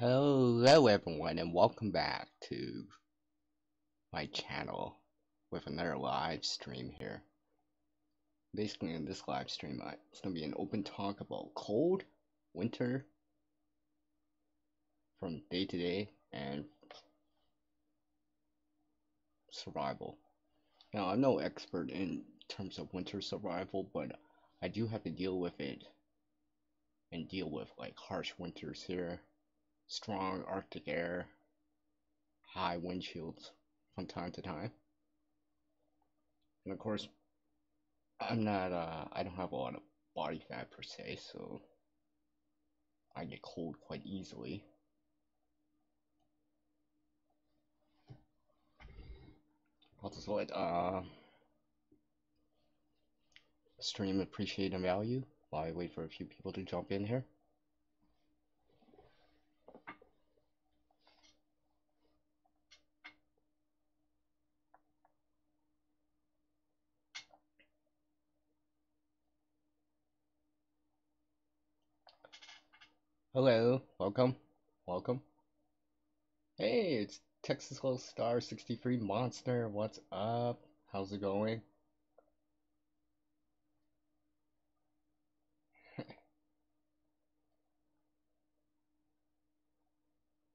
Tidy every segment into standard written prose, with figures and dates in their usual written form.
Hello everyone and welcome back to my channel with another live stream here. Basically in this live stream it's going to be an open talk about cold, winter, from day to day, and survival. Now I'm no expert in terms of winter survival, but I do have to deal with it and deal with like harsh winters here, strong Arctic air, high wind chills from time to time. And of course I don't have a lot of body fat per se, so I get cold quite easily. I'll just let stream appreciate and value while I wait for a few people to jump in here. Hello, welcome, welcome. Hey, it's Texas Little Star 63 Monster. What's up? How's it going?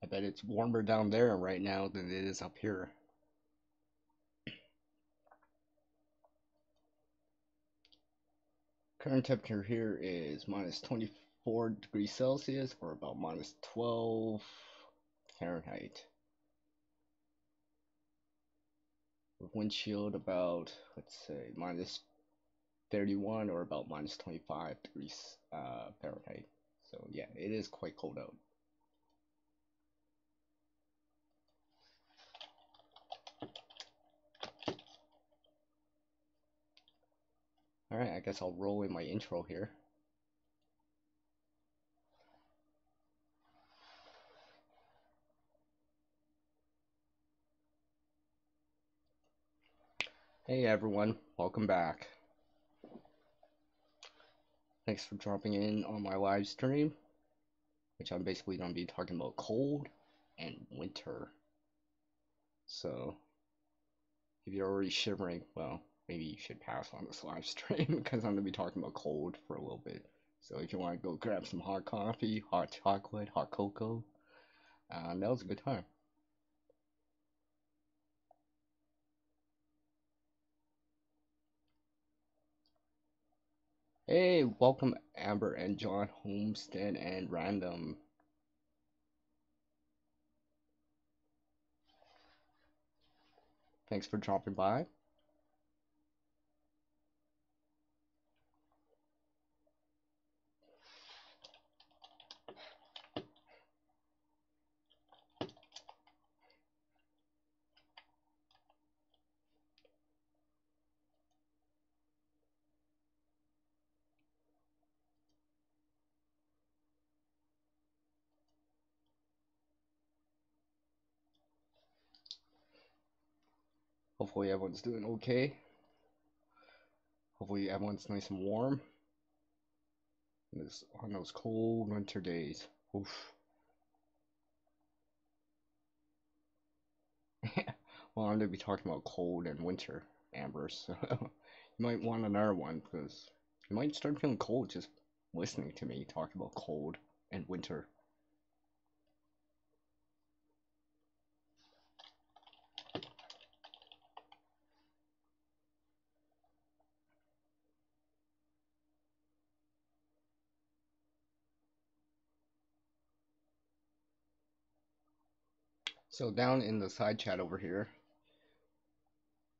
I bet it's warmer down there right now than it is up here. Current temperature here is minus 24 degrees Celsius, or about minus 12 Fahrenheit. With wind chill about, let's say, minus 31 or about minus 25 degrees Fahrenheit. So yeah, it is quite cold out. Alright, I guess I'll roll in my intro here. Hey everyone, welcome back. Thanks for dropping in on my live stream, which I'm basically going to be talking about cold and winter. So, if you're already shivering, well, maybe you should pass on this live stream because I'm going to be talking about cold for a little bit. So if you want to go grab some hot coffee, hot chocolate, hot cocoa, now's a good time. Hey, welcome Amber and John, Homestead and Random. Thanks for dropping by. Hopefully everyone's doing okay. Hopefully everyone's nice and warm on those cold winter days. Oof. Well, I'm going to be talking about cold and winter, Amber, so you might want another one because you might start feeling cold just listening to me talk about cold and winter. So down in the side chat over here,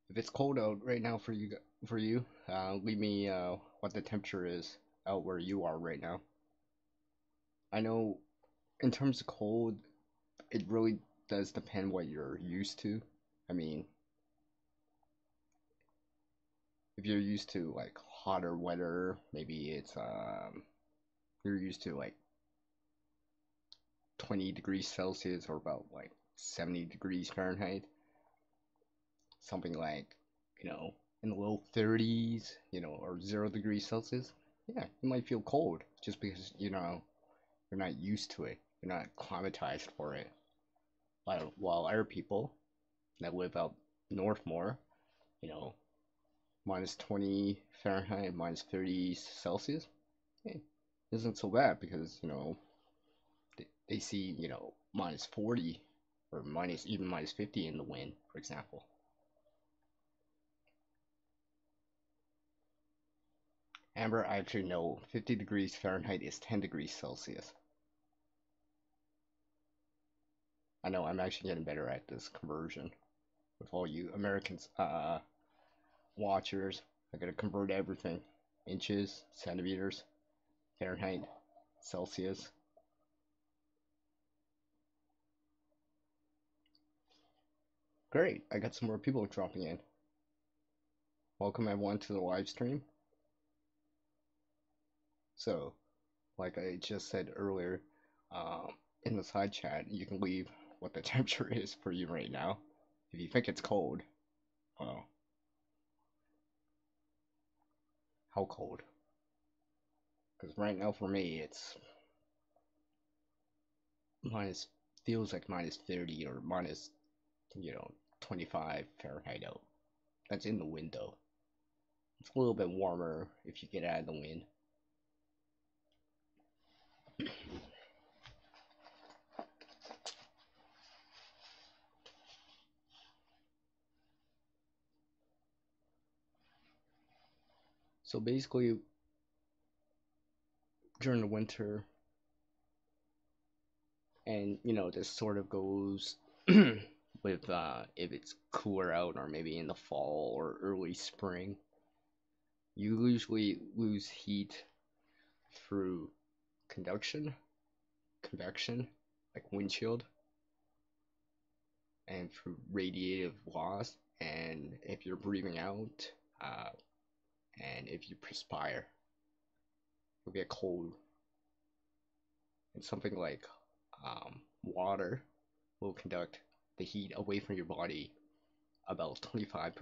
if it's cold out right now for you, leave me what the temperature is out where you are right now. I know in terms of cold, it really does depend what you're used to. I mean, if you're used to like hotter weather, maybe it's you're used to like 20 degrees Celsius or about like 70 degrees Fahrenheit. Something like, in the low 30s, or 0 degrees Celsius. Yeah, you might feel cold just because, you're not used to it. They're not climatized for it. While other people that live out north more, you know, -20 Fahrenheit, -30 Celsius, eh, isn't so bad because, they see, -40 or even -50 in the wind, for example. Amber, I actually know 50 degrees Fahrenheit is 10 degrees Celsius. I know I'm actually getting better at this conversion with all you Americans watchers. I gotta convert everything. Inches, centimeters, Fahrenheit, Celsius. Great, I got some more people dropping in. Welcome everyone to the live stream. So, like I just said earlier, in the side chat, you can leave what the temperature is for you right now. If you think it's cold, well, how cold? Because right now for me, it's minus, feels like -30 or minus, 25 Fahrenheit out. That's in the window. It's a little bit warmer if you get out of the wind. So basically, during the winter, and this sort of goes with if it's cooler out or maybe in the fall or early spring, you usually lose heat through conduction, convection, like windchill, and through radiative loss. And if you're breathing out, and if you perspire, you'll get cold. And something like water will conduct the heat away from your body about 25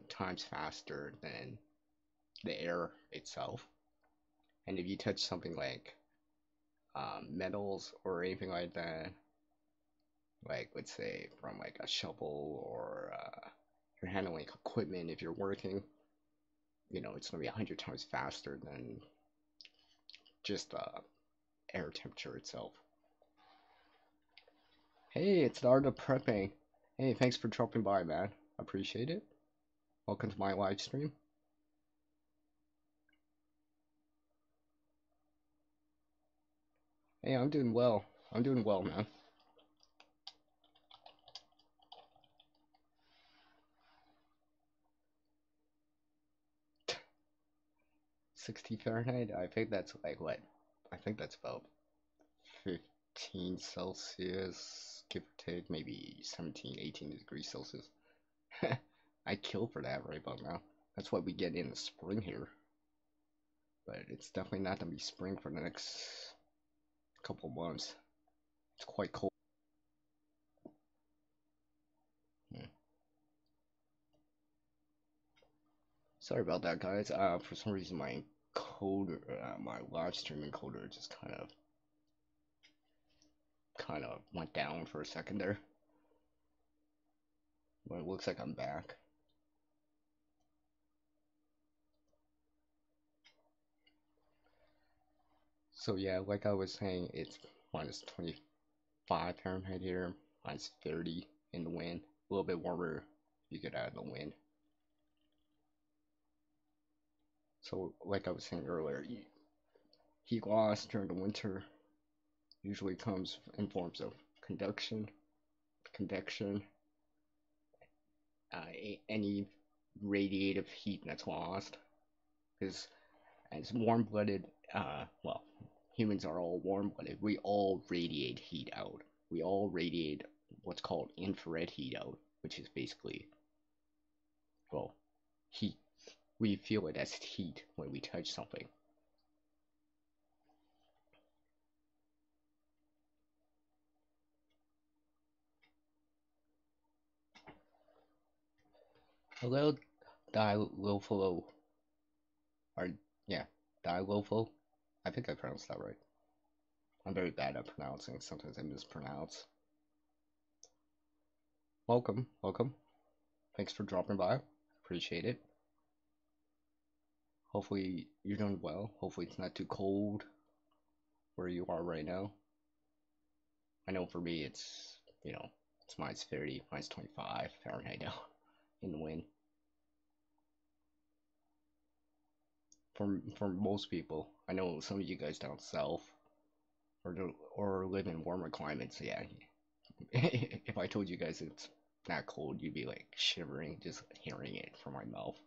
times faster than the air itself. And if you touch something like metals or anything like that, like let's say from like a shovel or you're handling equipment, if you're working, it's gonna be 100 times faster than just air temperature itself. Hey, it's the art of prepping. Hey, thanks for dropping by, man. Appreciate it. Welcome to my live stream. Hey, I'm doing well. I'm doing well, man. 60 Fahrenheit? I think that's like what? I think that's about 15 Celsius, give or take, maybe 17, 18 degrees Celsius. I kill for that right about now. That's what we get in the spring here. But it's definitely not gonna be spring for the next couple months. It's quite cold. Sorry about that, guys. For some reason my encoder, my live stream encoder just kind of went down for a second there. But it looks like I'm back. So yeah, like I was saying, it's -25 Fahrenheit here, -30 in the wind. A little bit warmer you get out of the wind. So like I was saying earlier, heat loss during the winter usually comes in forms of conduction, convection, any radiative heat that's lost. Because as warm-blooded, well, humans are all warm-blooded. We all radiate heat out. We all radiate what's called infrared heat out, which is basically, well, heat. We feel it as heat when we touch something. Hello, Dilofo, or yeah, Dilofo. I think I pronounced that right. I'm very bad at pronouncing. Sometimes I mispronounce. Welcome, welcome. Thanks for dropping by. Appreciate it. Hopefully you're doing well. Hopefully it's not too cold where you are right now. I know for me it's, it's -30, -25 Fahrenheit now in the wind. For most people, I know some of you guys down south or live in warmer climates. Yeah, if I told you guys it's not cold, you'd be like shivering just hearing it from my mouth.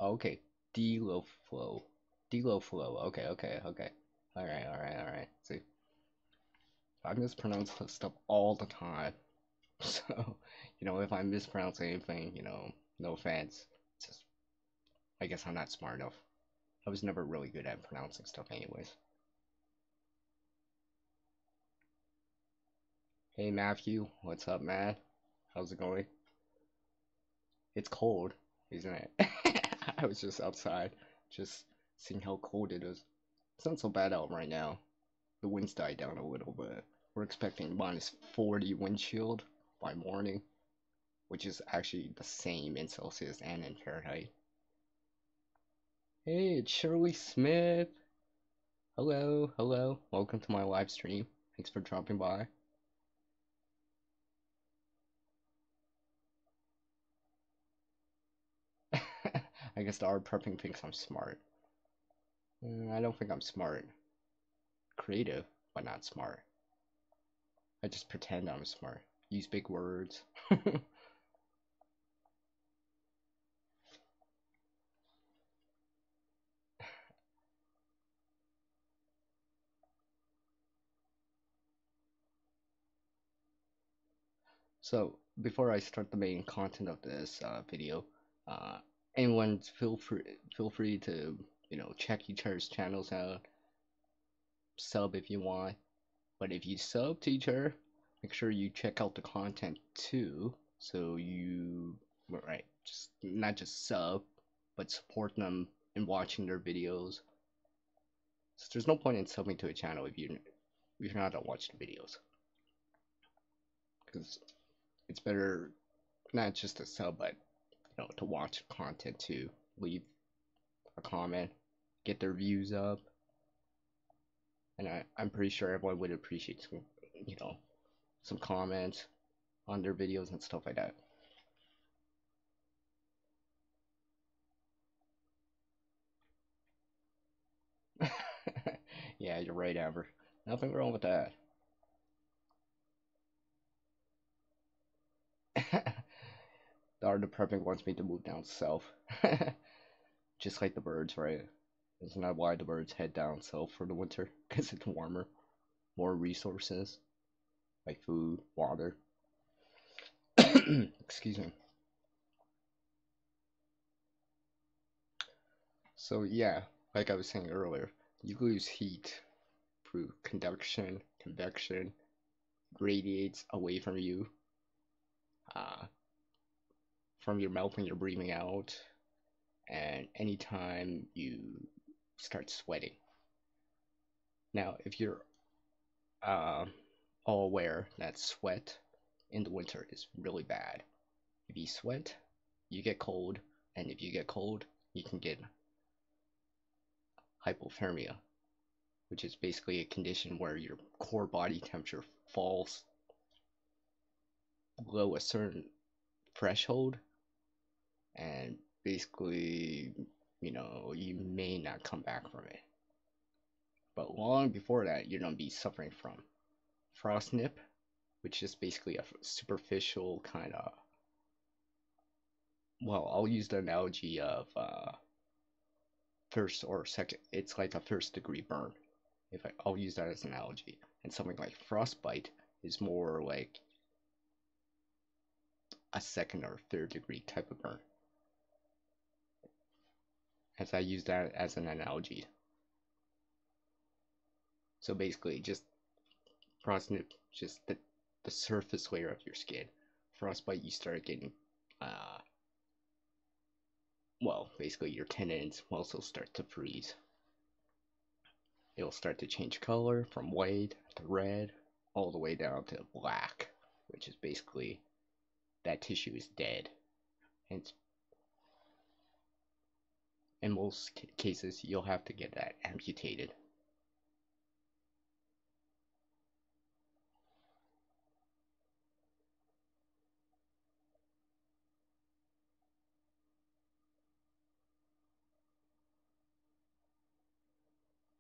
Okay, D-low flow. D-low flow. Okay, okay, okay. Alright, alright, alright. See, I mispronounce this stuff all the time. So, if I mispronounce anything, no offense. It's just, I guess I'm not smart enough. I was never really good at pronouncing stuff anyways. Hey Matthew, what's up, man? How's it going? It's cold, isn't it? I was just outside, just seeing how cold it is. It's not so bad out right now. The wind's died down a little bit. We're expecting -40 wind chill by morning, which is actually the same in Celsius and in Fahrenheit. Hey, it's Shirley Smith. Hello, hello. Welcome to my live stream. Thanks for dropping by. I guess the art prepping thinks I'm smart. I don't think I'm smart. Creative, but not smart. I just pretend I'm smart. Use big words. So before I start the main content of this video, uh, anyone feel free to check each other's channels out, sub if you want. But if you sub to each other, make sure you check out the content too. So you right, just not just sub, but support them in watching their videos. So there's no point in subbing to a channel if you're not gonna watch the videos, because it's better not just to sub, but to watch content too. Leave a comment, get their views up, and I'm pretty sure everyone would appreciate some comments on their videos and stuff like that. Yeah, you're right, Amber. Nothing wrong with that. The art of prepping wants me to move down south. Just like the birds, right? Isn't that why the birds head down south for the winter? Because it's warmer, more resources, like food, water. Excuse me. So yeah, like I was saying earlier, you lose heat through conduction, convection, radiates away uh, from your mouth when you're breathing out, and anytime you start sweating. Now, if you're uh, all aware that sweat in the winter is really bad. If you sweat, you get cold, and if you get cold, you can get hypothermia, which is basically a condition where your core body temperature falls below a certain threshold, and basically, you may not come back from it. But long before that, you're gonna be suffering from frostnip, which is basically a superficial kind of, well, I'll use the analogy of first or second, it's like a first degree burn. I'll use that as an analogy. And something like frostbite is more like a second or third degree type of burn. As I use that as an analogy. So basically, just frostnip, just the surface layer of your skin. frostbite, you start getting, well, basically your tendons will also start to freeze. It'll start to change color from white to red, all the way down to black, which is basically that tissue is dead. And in most cases, you'll have to get that amputated.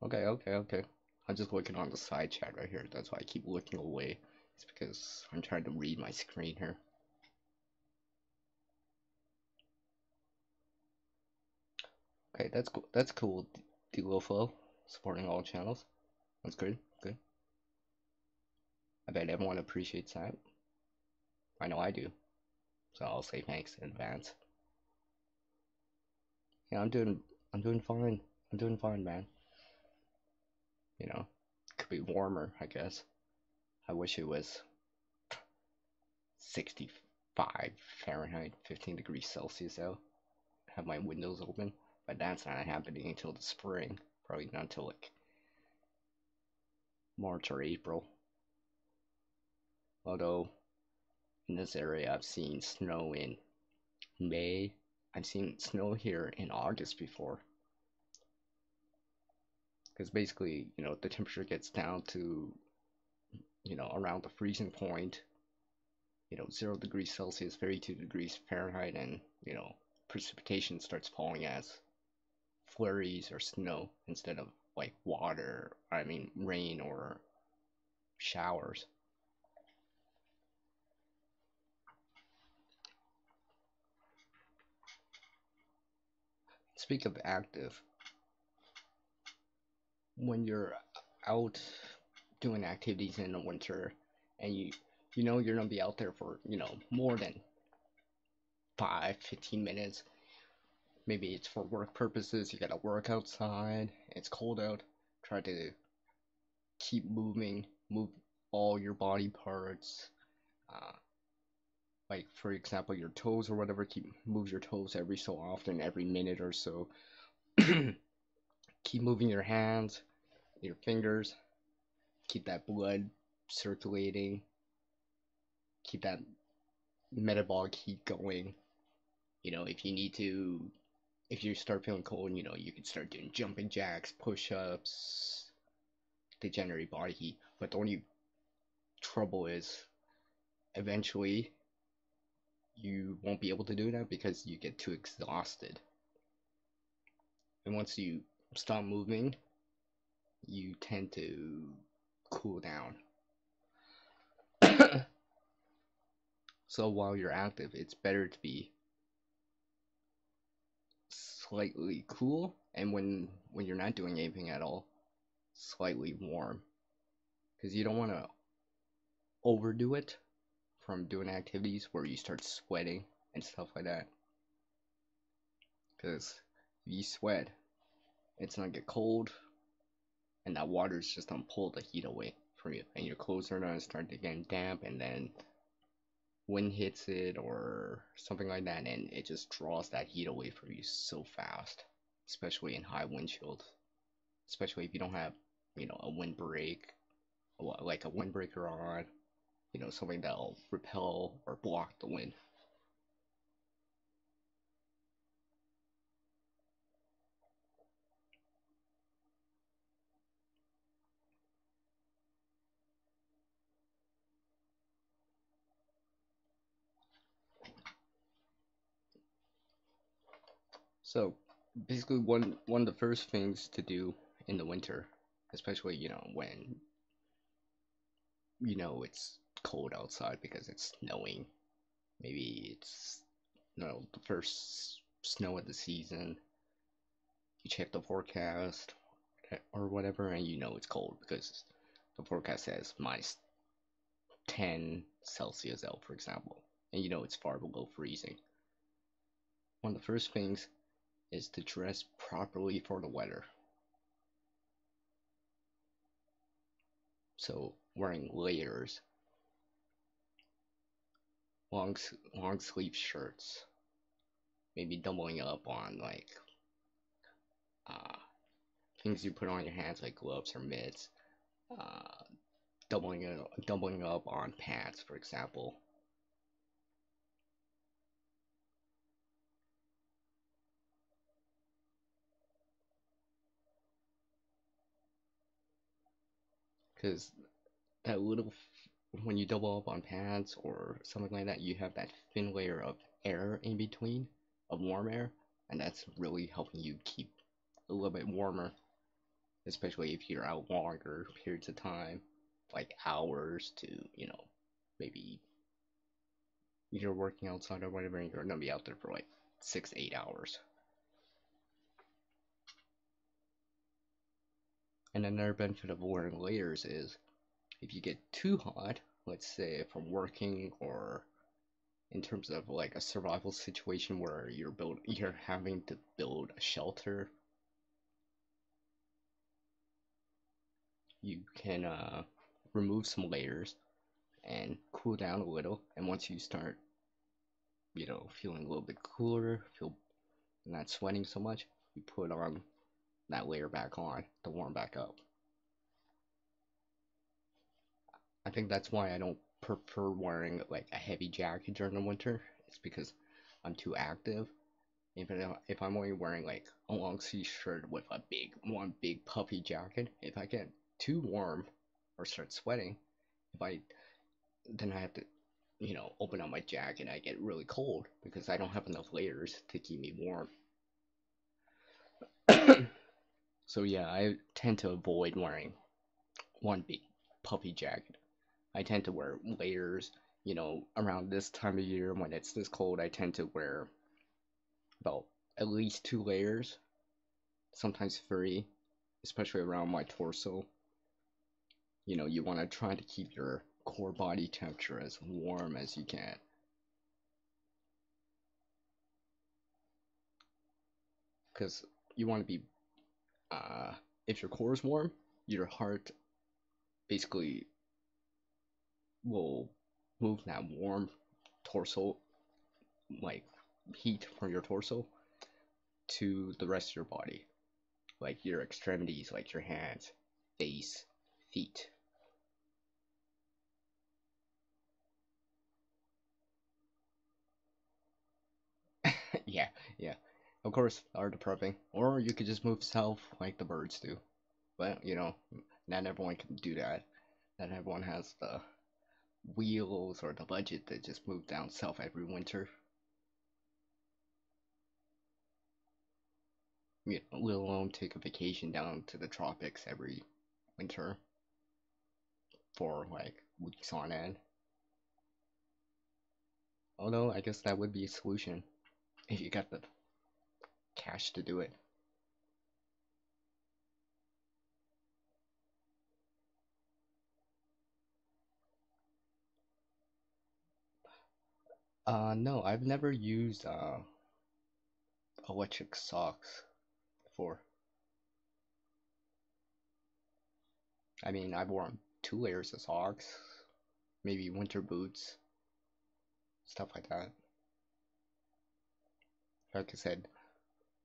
Okay. I'm just looking on the side chat right here. That's why I keep looking away. It's because I'm trying to read my screen here. Okay, that's cool. That's cool. Flow supporting all channels. That's good. Good. I bet everyone appreciates that. I know I do. So I'll say thanks in advance. Yeah, I'm doing fine. I'm doing fine, man. You know, could be warmer, I guess. I wish it was 65 Fahrenheit, 15 degrees Celsius out. Have my windows open, but that's not happening until the spring. Probably not until like March or April. Although in this area I've seen snow in May. I've seen snow here in August before. Because basically, the temperature gets down to, around the freezing point, 0 degrees Celsius, 32 degrees Fahrenheit, and, precipitation starts falling as flurries or snow instead of like rain or showers. Speak of active, when you're out doing activities in the winter and you know you're gonna be out there for more than 5-15 minutes, maybe it's for work purposes, you gotta work outside, it's cold out, try to keep moving, move all your body parts, uh, like for example your toes or whatever, move your toes every so often, every minute or so. Keep moving your hands, your fingers, keep that blood circulating, keep that metabolic heat going. If you need to, if you start feeling cold, you can start doing jumping jacks, push-ups to generate body heat. But the only trouble is eventually you won't be able to do that because you get too exhausted. And once you stop moving, you tend to cool down. So while you're active, it's better to be slightly cool, and when you're not doing anything at all, slightly warm, because you don't want to overdo it from doing activities where you start sweating and stuff like that. Because if you sweat, it's gonna get cold, and that water is just gonna pull the heat away from you, and your clothes are gonna start to get damp, and then wind hits it or something like that, and it just draws that heat away from you so fast, especially in high wind chills. Especially if you don't have, a windbreak, like a windbreaker on, something that'll repel or block the wind. So basically, one of the first things to do in the winter, especially when it's cold outside because it's snowing, maybe it's the first snow of the season. You check the forecast or whatever, and it's cold because the forecast says minus 10 Celsius out, for example, and it's far below freezing. One of the first things is to dress properly for the weather. So wearing layers, long sleeve shirts, maybe doubling up on like uh, things you put on your hands like gloves or mitts, uh, doubling up on pants, for example. Because that when you double up on pants or something like that, you have that thin layer of air in between, of warm air, and that's really helping you keep a little bit warmer, especially if you're out longer periods of time, like hours to, maybe you're working outside or whatever, and you're gonna be out there for like 6 to 8 hours. And another benefit of wearing layers is if you get too hot, let's say from working or in terms of like a survival situation where you're having to build a shelter, you can remove some layers and cool down a little. And once you start, feeling a little bit cooler, feel not sweating so much, you put on that layer back on to warm back up. I think that's why I don't prefer wearing like a heavy jacket during the winter. It's because I'm too active. If I'm only wearing like a long sleeve shirt with one big puffy jacket, if I get too warm or start sweating, if I then I have to, open up my jacket. I get really cold because I don't have enough layers to keep me warm. So yeah, I tend to avoid wearing one big puffy jacket. I tend to wear layers. Around this time of year when it's this cold, I tend to wear about at least 2 layers, sometimes three, especially around my torso. You want to try to keep your core body temperature as warm as you can. Because you want to be, uh, if your core is warm, your heart basically will move that warm torso, like heat from your torso, to the rest of your body, like your extremities, like your hands, face, feet. Yeah, yeah. Of course, are prepping, or you could just move south like the birds do. But not everyone can do that. Not everyone has the wheels or the budget to just move down south every winter. Let alone take a vacation down to the tropics every winter for like weeks on end. Although I guess that would be a solution if you got the cash to do it. No, I've never used electric socks before. I mean, I've worn 2 layers of socks, maybe winter boots, stuff like that. Like I said,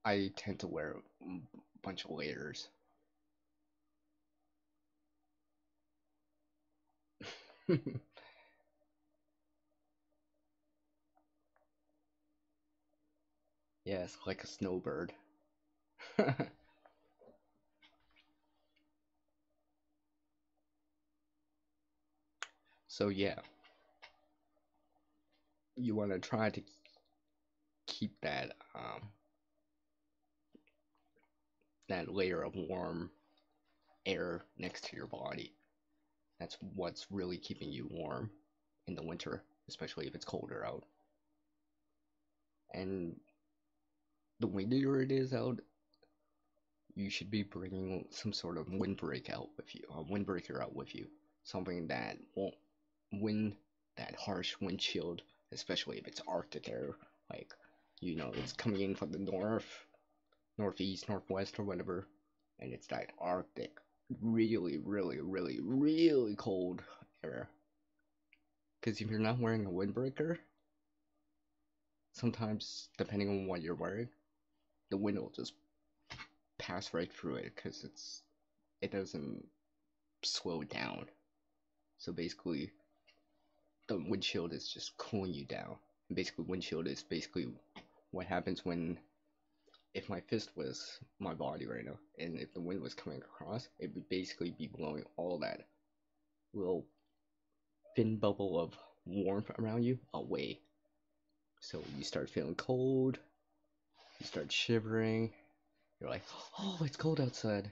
I tend to wear a bunch of layers. Yes, like a snowbird. So yeah, you want to try to keep that layer of warm air next to your body. That's what's really keeping you warm in the winter, especially if it's colder out. And the windier it is out, you should be bringing some sort of windbreak out with you, a windbreaker out with you, something that won't wind that harsh wind chill, especially if it's Arctic air, like it's coming in from the north, northeast, northwest, or whatever, and it's that Arctic, really, really, really, really cold air. Because if you're not wearing a windbreaker, sometimes depending on what you're wearing, the wind will just pass right through it because it doesn't slow down. So basically, the windshield is just cooling you down. And basically, windshield is basically what happens when if my fist was my body right now, and if the wind was coming across, it would basically be blowing all that little thin bubble of warmth around you away. So you start feeling cold, you start shivering, you're like, oh, it's cold outside.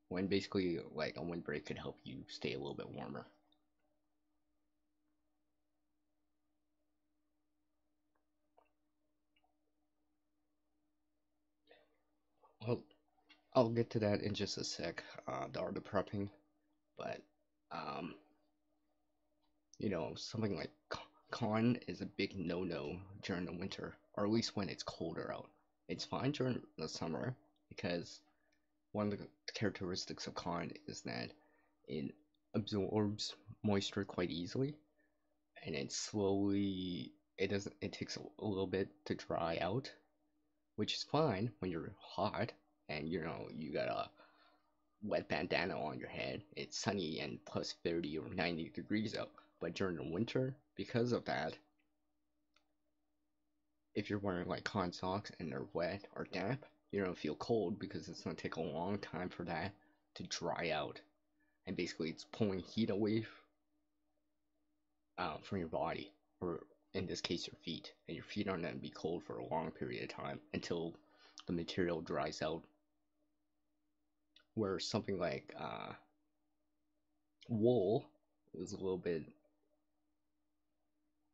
When basically, like, a windbreak could help you stay a little bit warmer. Well, I'll get to that in just a sec, the art of prepping, but, um, something like con is a big no-no during the winter, or at least when it's colder out. It's fine during the summer because one of the characteristics of con is that it absorbs moisture quite easily, and it takes a little bit to dry out, which is fine when you're hot and you got a wet bandana on your head. It's sunny and plus 30 or 90 degrees out. But during the winter, because of that, if you're wearing like cotton socks and they're wet or damp, you don't feel cold because it's gonna take a long time for that to dry out. And basically, it's pulling heat away from your body, or in this case, your feet. And your feet aren't gonna be cold for a long period of time until the material dries out. Where something like wool is a little bit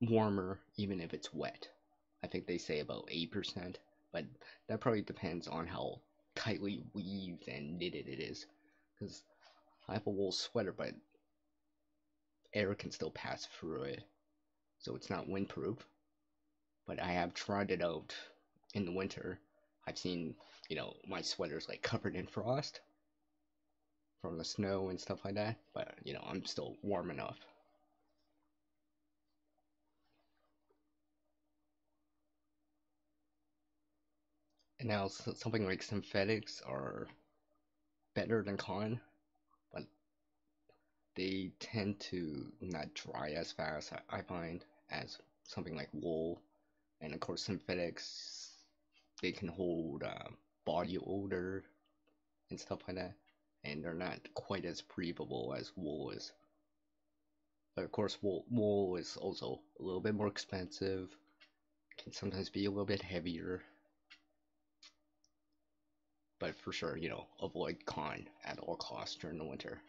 warmer even if it's wet. I think they say about 8%, but that probably depends on how tightly weaved and knitted it is. Because I have a wool sweater, but air can still pass through it, so it's not windproof. But I have tried it out in the winter. I've seen, my sweater's like covered in frost from the snow and stuff like that, but I'm still warm enough. And now something like synthetics are better than cotton, but they tend to not dry as fast, I find, as something like wool. And of course, synthetics, they can hold body odor and stuff like that, and they're not quite as breathable as wool is. But of course, wool is also a little bit more expensive, can sometimes be a little bit heavier, but for sure, avoid cotton at all costs during the winter.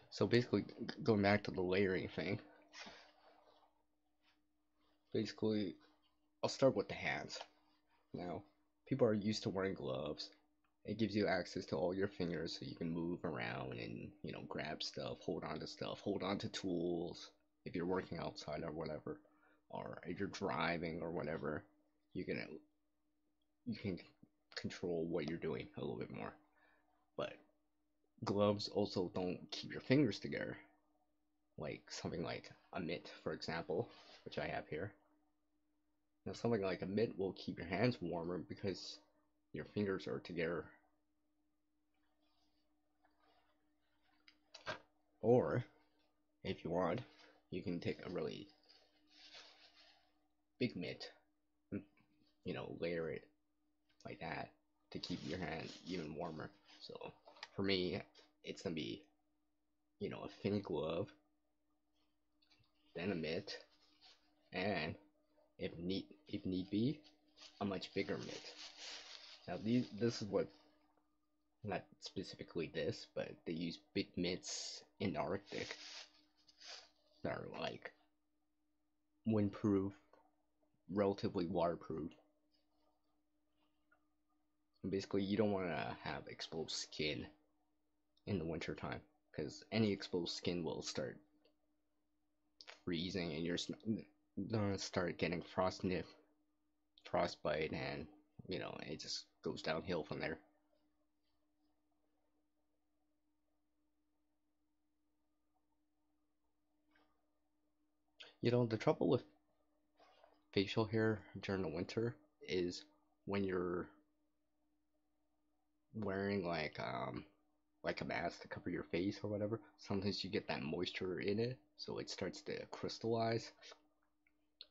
So basically, going back to the layering thing, basically, I'll start with the hands. Now, people are used to wearing gloves. It gives you access to all your fingers so you can move around and, grab stuff, hold on to tools if you're working outside or whatever. Or if you're driving or whatever, you can you can control what you're doing a little bit more. But gloves also don't keep your fingers together. Like something like a mitt, for example, which I have here. Now, something like a mitt will keep your hands warmer because your fingers are together. Or, if you want, you can take a really big mitt and, layer it like that to keep your hand even warmer. So, for me, it's gonna be, a thin glove, then a mitt, and if need be, a much bigger mitt. Now, this is what, not specifically this, but they use big mitts in the Arctic that are like windproof, relatively waterproof. And basically, you don't want to have exposed skin in the wintertime because any exposed skin will start freezing and you're gonna start getting frostbite, and it just goes downhill from there. The trouble with facial hair during the winter is when you're wearing like a mask to cover your face or whatever, sometimes you get that moisture in it, so it starts to crystallize.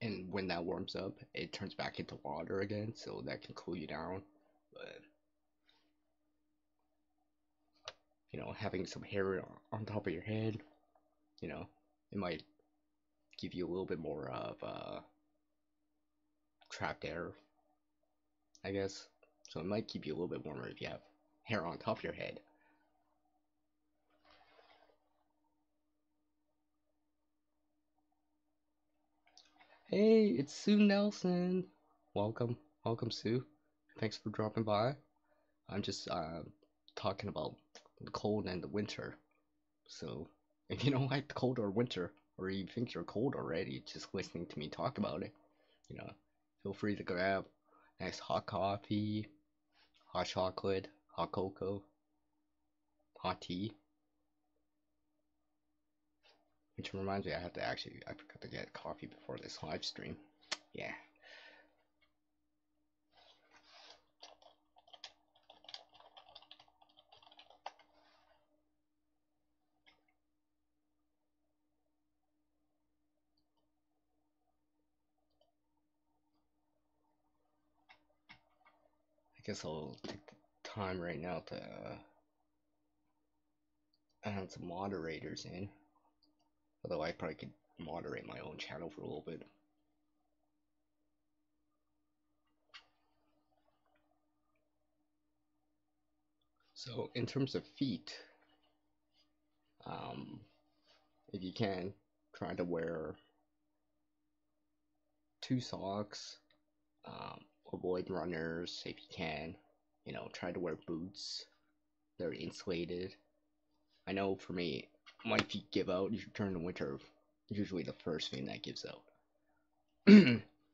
And when that warms up, it turns back into water again, so that can cool you down. But having some hair on top of your head, you know, it might give you a little bit more of trapped air, I guess. So it might keep you a little bit warmer if you have hair on top of your head. Hey, it's Sue Nelson. Welcome, welcome, Sue. Thanks for dropping by. I'm just talking about the cold and the winter. So if you don't like the cold or winter, or you think you're cold already, just listening to me talk about it, you know, feel free to grab nice hot coffee, hot chocolate, hot cocoa, hot tea. Which reminds me, I forgot to get coffee before this live stream. Yeah. I guess I'll take the time right now to add some moderators in. Although I probably could moderate my own channel for a little bit. So in terms of feet, if you can, try to wear 2 socks. Avoid runners if you can. Try to wear boots. They're insulated. I know for me, my feet give out during the winter. Usually the first thing that gives out.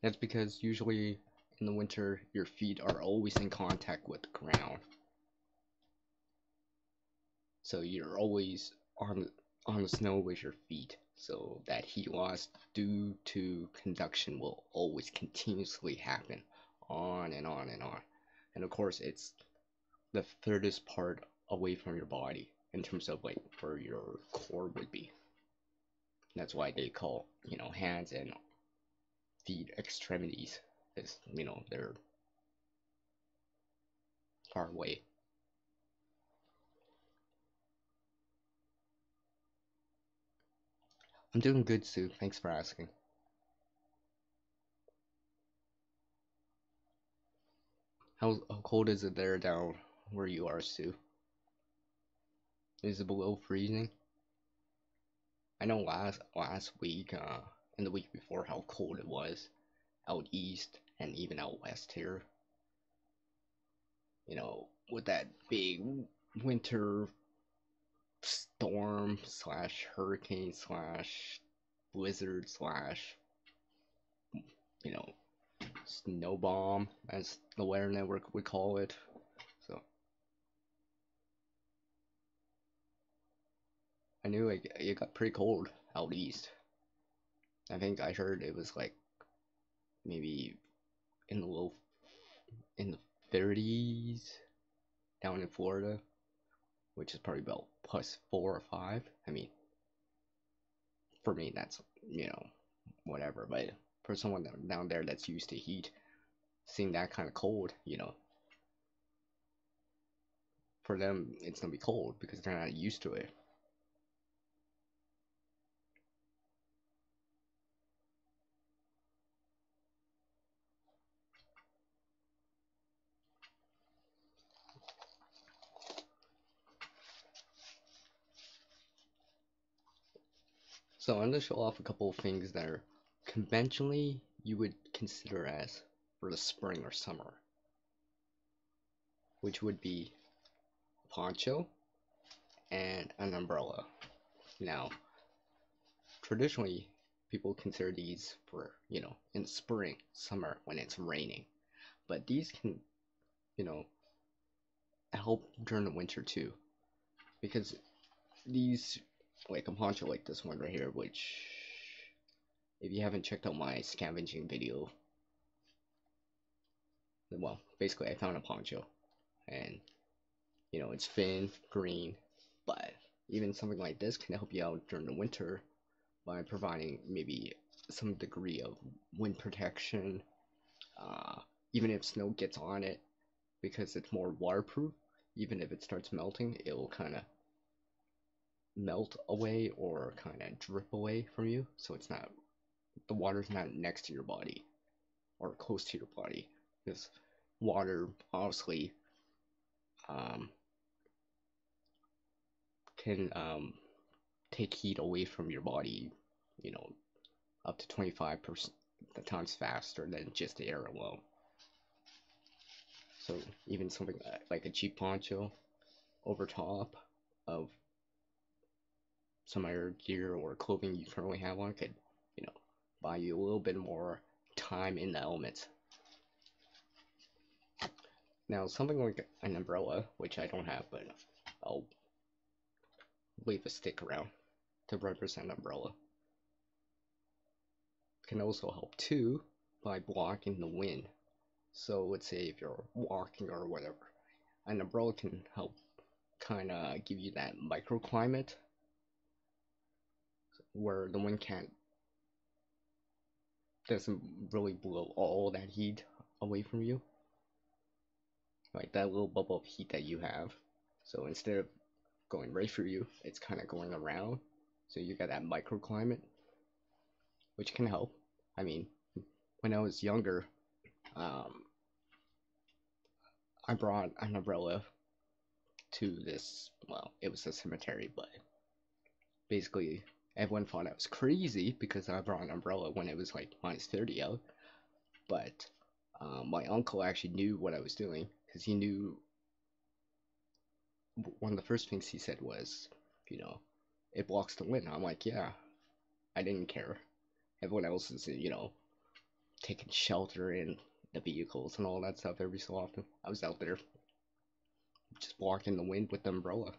That's because usually in the winter your feet are always in contact with the ground. So you're always on the snow with your feet. So that heat loss due to conduction will always continuously happen on and on and on. And of course it's the furthest part away from your body in terms of like where your core would be. That's why they call, hands and feet extremities, is, they're far away. I'm doing good, Sue. Thanks for asking. How cold is it there down where you are, Sue? Is it below freezing? I know last week, and the week before, how cold it was out east and even out west here. With that big winter storm slash hurricane slash blizzard slash, snow bomb, as the Weather Network would call it. So I knew it got pretty cold out east. I think I heard it was like maybe in the 30s down in Florida, which is probably about +4 or 5. I mean, for me that's whatever, but for someone down there that's used to heat, seeing that kind of cold, for them it's gonna be cold because they're not used to it. So I'm gonna show off a couple of things that are conventionally you would consider as for the spring or summer, which would be a poncho and an umbrella. Now, traditionally, people consider these for, in the spring, summer, when it's raining. but these can, you know, help during the winter too, because these, like a poncho like this one right here, which if you haven't checked out my scavenging video, well, basically I found a poncho, and it's thin, green, but even something like this can help you out during the winter by providing maybe some degree of wind protection, uh, even if snow gets on it, because it's more waterproof. Even if it starts melting, it will kind of melt away or kind of drip away from you, so it's not, the water's not next to your body or close to your body, because water obviously um, can take heat away from your body, you know, up to 25% the times faster than just the air alone. So even something like a cheap poncho over top of some other gear or clothing you currently have on could, buy you a little bit more time in the elements. Now, something like an umbrella, which I don't have, but I'll leave a stick around to represent umbrella, can also help too by blocking the wind. So let's say if you're walking or whatever, an umbrella can help kind of give you that microclimate where the wind doesn't really blow all that heat away from you, like that little bubble of heat that you have. So instead of going right through you, it's kind of going around. So you got that microclimate, which can help. I mean, when I was younger, um, I brought an umbrella to this. Well, it was a cemetery, but basically everyone thought I was crazy because I brought an umbrella when it was like -30 out. But my uncle actually knew what I was doing, because he knew one of the first things he said was, it blocks the wind. I'm like, yeah, I didn't care. Everyone else is, taking shelter in the vehicles and all that stuff every so often. I was out there just blocking the wind with the umbrella.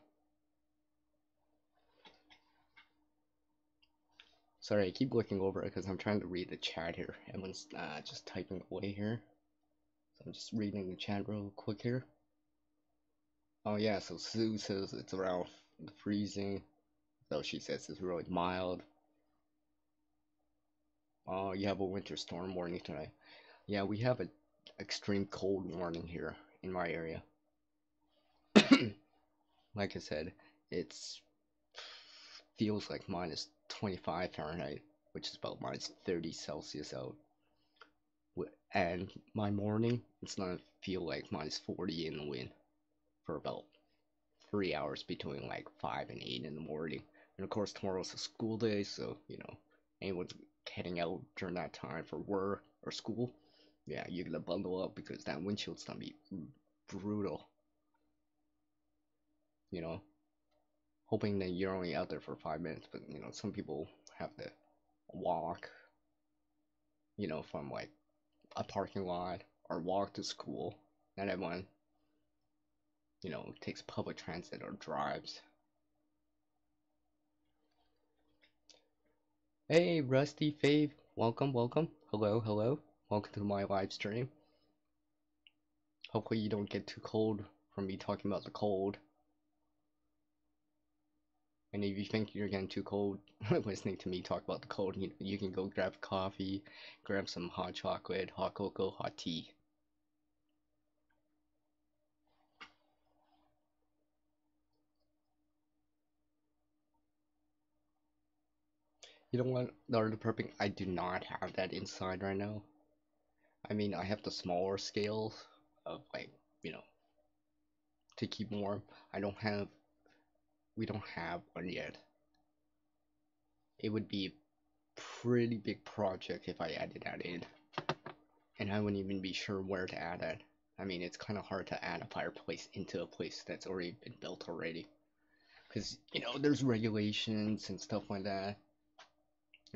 Sorry, I keep looking over it because I'm trying to read the chat here. Everyone's just typing away here. So I'm just reading the chat real quick here. Oh yeah, so Sue says it's around freezing. Though she says it's really mild. Oh, you have a winter storm warning tonight. Yeah, we have an extreme cold warning here in my area. Like I said, it's feels like -25 Fahrenheit, which is about -30 Celsius out. And my morning, it's gonna feel like -40 in the wind for about 3 hours between like 5 and 8 in the morning. And of course, tomorrow's a school day, so anyone's heading out during that time for work or school, yeah, you're gonna bundle up because that windchill's gonna be brutal. You know, hoping that you're only out there for 5 minutes, but some people have to walk, from like a parking lot or walk to school. Not everyone, takes public transit or drives. Hey, Rusty Fave, welcome, welcome. Hello, hello. Welcome to my live stream. Hopefully you don't get too cold from me talking about the cold. And if you think you're getting too cold listening to me talk about the cold, you can go grab coffee, grab some hot chocolate, hot cocoa, hot tea. You know what, the art of prepping, I do not have that inside right now. I mean, I have the smaller scales of like, to keep warm. We don't have one yet. It would be a pretty big project if I added that in. And I wouldn't even be sure where to add it. I mean, it's kind of hard to add a fireplace into a place that's already been built already. Because, there's regulations and stuff like that.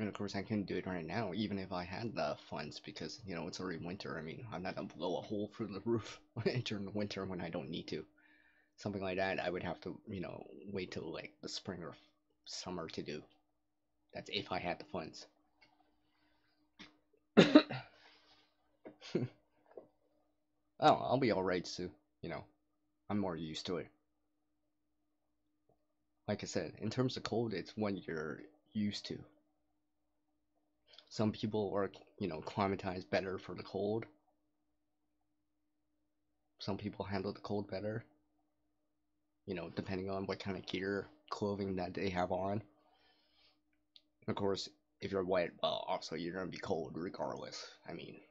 And of course, I couldn't do it right now, even if I had the funds, because it's already winter. I mean, I'm not gonna blow a hole through the roof during the winter when I don't need to. Something like that, I would have to, wait till like the spring or summer to do. That's if I had the funds. Oh, I'll be alright soon. You know, I'm more used to it. Like I said, in terms of cold, it's when you're used to. Some people are, climatized better for the cold. Some people handle the cold better, depending on what kind of gear, clothing that they have on. Of course, if you're wet, well, also you're gonna be cold regardless. I mean,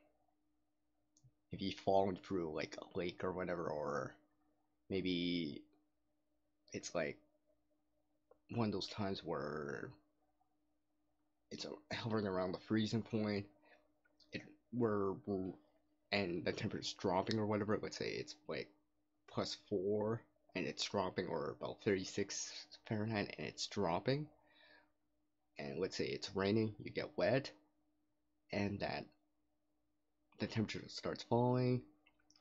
if you've fallen through like a lake or whatever, or maybe it's like one of those times where it's hovering around the freezing point, it we're and the temperature's dropping or whatever. Let's say it's like +4 and it's dropping, or about 36 Fahrenheit and it's dropping. And let's say it's raining, you get wet, and that the temperature starts falling.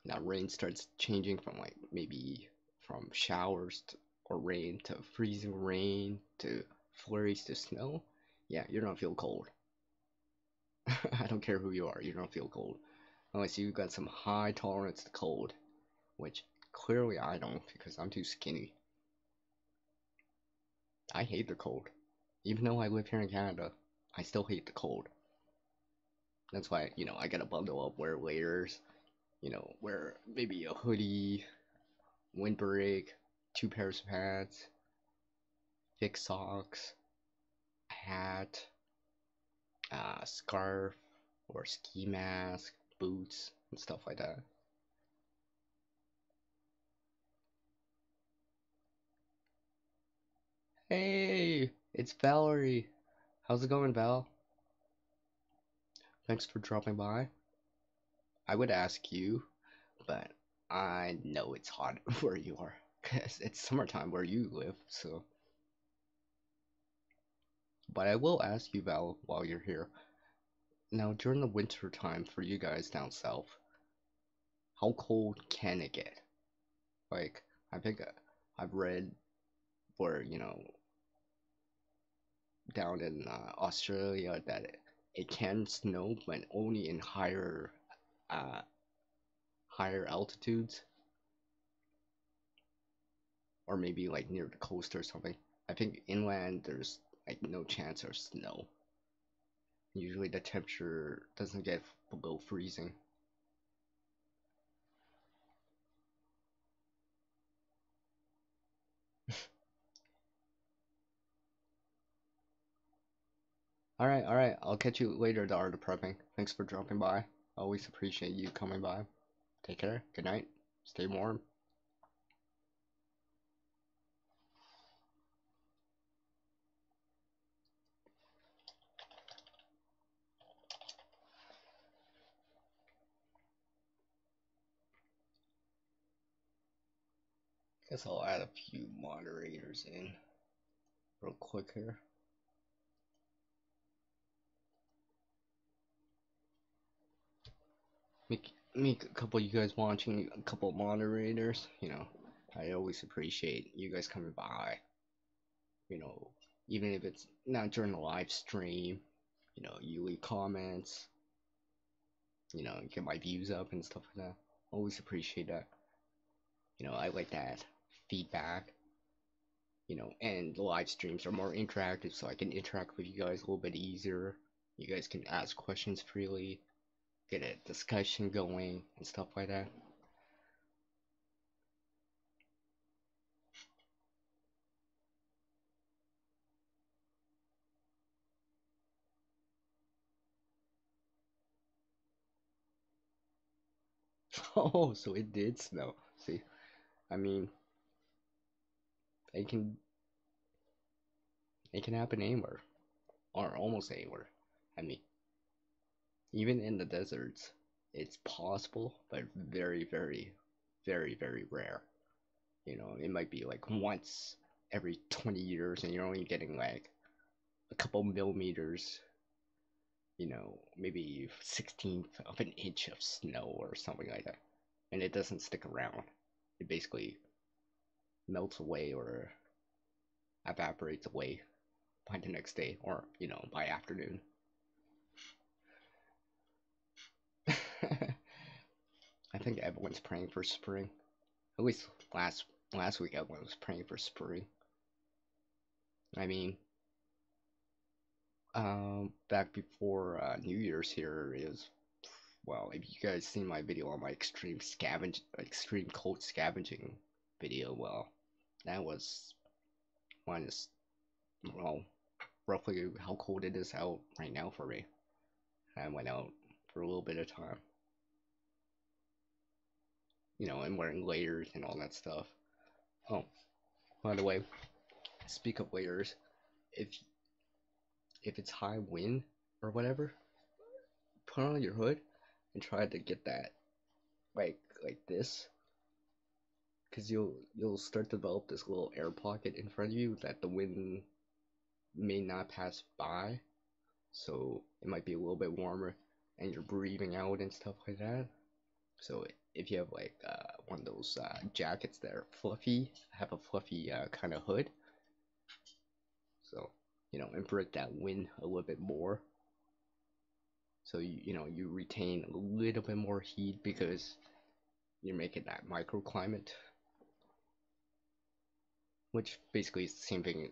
Now rain starts changing from like maybe from showers or rain to freezing rain to flurries to snow. Yeah, you're gonna feel cold. I don't care who you are, you're gonna feel cold. Unless you got some high tolerance to cold, which clearly I don't because I'm too skinny. I hate the cold. Even though I live here in Canada, I still hate the cold. That's why, I gotta bundle up, wear layers, wear maybe a hoodie, windbreak, 2 pairs of hats, thick socks, hat, scarf, or ski mask, boots, and stuff like that. Hey, it's Valerie. How's it going, Val? Thanks for dropping by. I would ask you, but I know it's hot where you are, because it's summertime where you live, so. But I will ask you, Val, while you're here. Now, during the winter time for you guys down south, how cold can it get? Like, I think I've read where, down in Australia that it can snow, but only in uh, higher altitudes, or maybe like near the coast or something. I think inland there's like no chance of snow. Usually the temperature doesn't get below freezing. Alright, alright, I'll catch you later, the art of prepping. Thanks for dropping by. Always appreciate you coming by. Take care, good night, stay warm. Guess I'll add a few moderators in real quick here. Make a couple of you guys watching, a couple of moderators. I always appreciate you guys coming by. You know, even if it's not during the live stream, you leave comments. Get my views up and stuff like that. Always appreciate that. I like that feedback. And the live streams are more interactive, so I can interact with you guys a little bit easier. You guys can ask questions freely, get a discussion going, and stuff like that. Oh, so it did snow. See, I mean, it can it can happen anywhere, or almost anywhere. I mean, even in the deserts, it's possible, but very, very, very, very rare. It might be like once every 20 years, and you're only getting like a couple millimeters. maybe 1/16 of an inch of snow or something like that, and it doesn't stick around. It basically melts away or evaporates away by the next day, or by afternoon. I think everyone's praying for spring. At least last week everyone was praying for spring. I mean, back before New Year's here is, well, if you guys seen my video on my extreme cold scavenging video, well, that was minus, well, roughly how cold it is out right now for me. I went out for a little bit of time, and wearing layers and all that stuff. Oh, by the way, speak of layers, if if it's high wind or whatever, put on your hood and try to get that like this, because you'll start to develop this little air pocket in front of you that the wind may not pass by, so it might be a little bit warmer and you're breathing out and stuff like that. So if you have like one of those jackets that are fluffy, have a fluffy kind of hood, so invert that wind a little bit more, so you retain a little bit more heat because you're making that microclimate, which basically is the same thing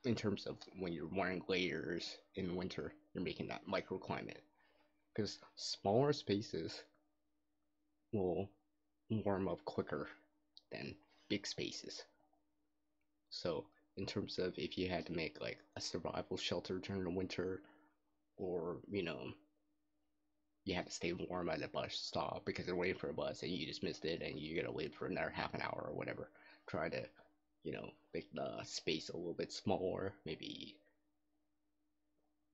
in terms of when you're wearing layers in winter. You're making that microclimate because smaller spaces will warm up quicker than big spaces. So in terms of if you had to make like a survival shelter during the winter, or you had to stay warm at a bus stop because you're waiting for a bus and you just missed it and you gotta wait for another half an hour or whatever, try to make the space a little bit smaller. Maybe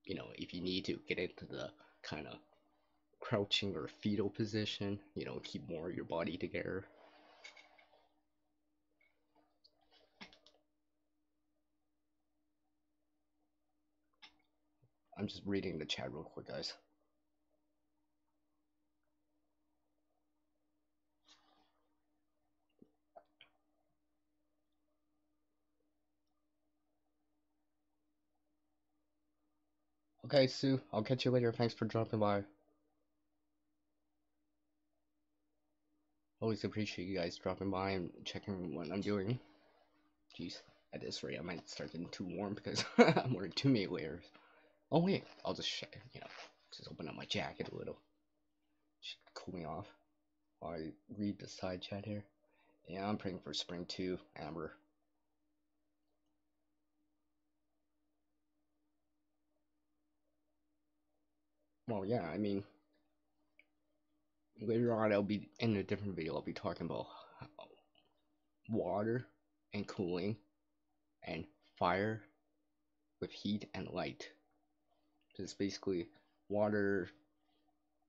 if you need to get into the kind of crouching or fetal position, keep more of your body together. I'm just reading the chat real quick, guys. Okay, Sue, I'll catch you later. Thanks for dropping by. Always appreciate you guys dropping by and checking what I'm doing. Jeez, at this rate, I might start getting too warm because I'm wearing too many layers. Oh wait, I'll just just open up my jacket a little. Should cool me off while I read the side chat here. Yeah, I'm praying for spring too, Amber. Well, yeah, I mean, later on I'll be in a different video. I'll be talking about water and cooling and fire with heat and light. Because basically, water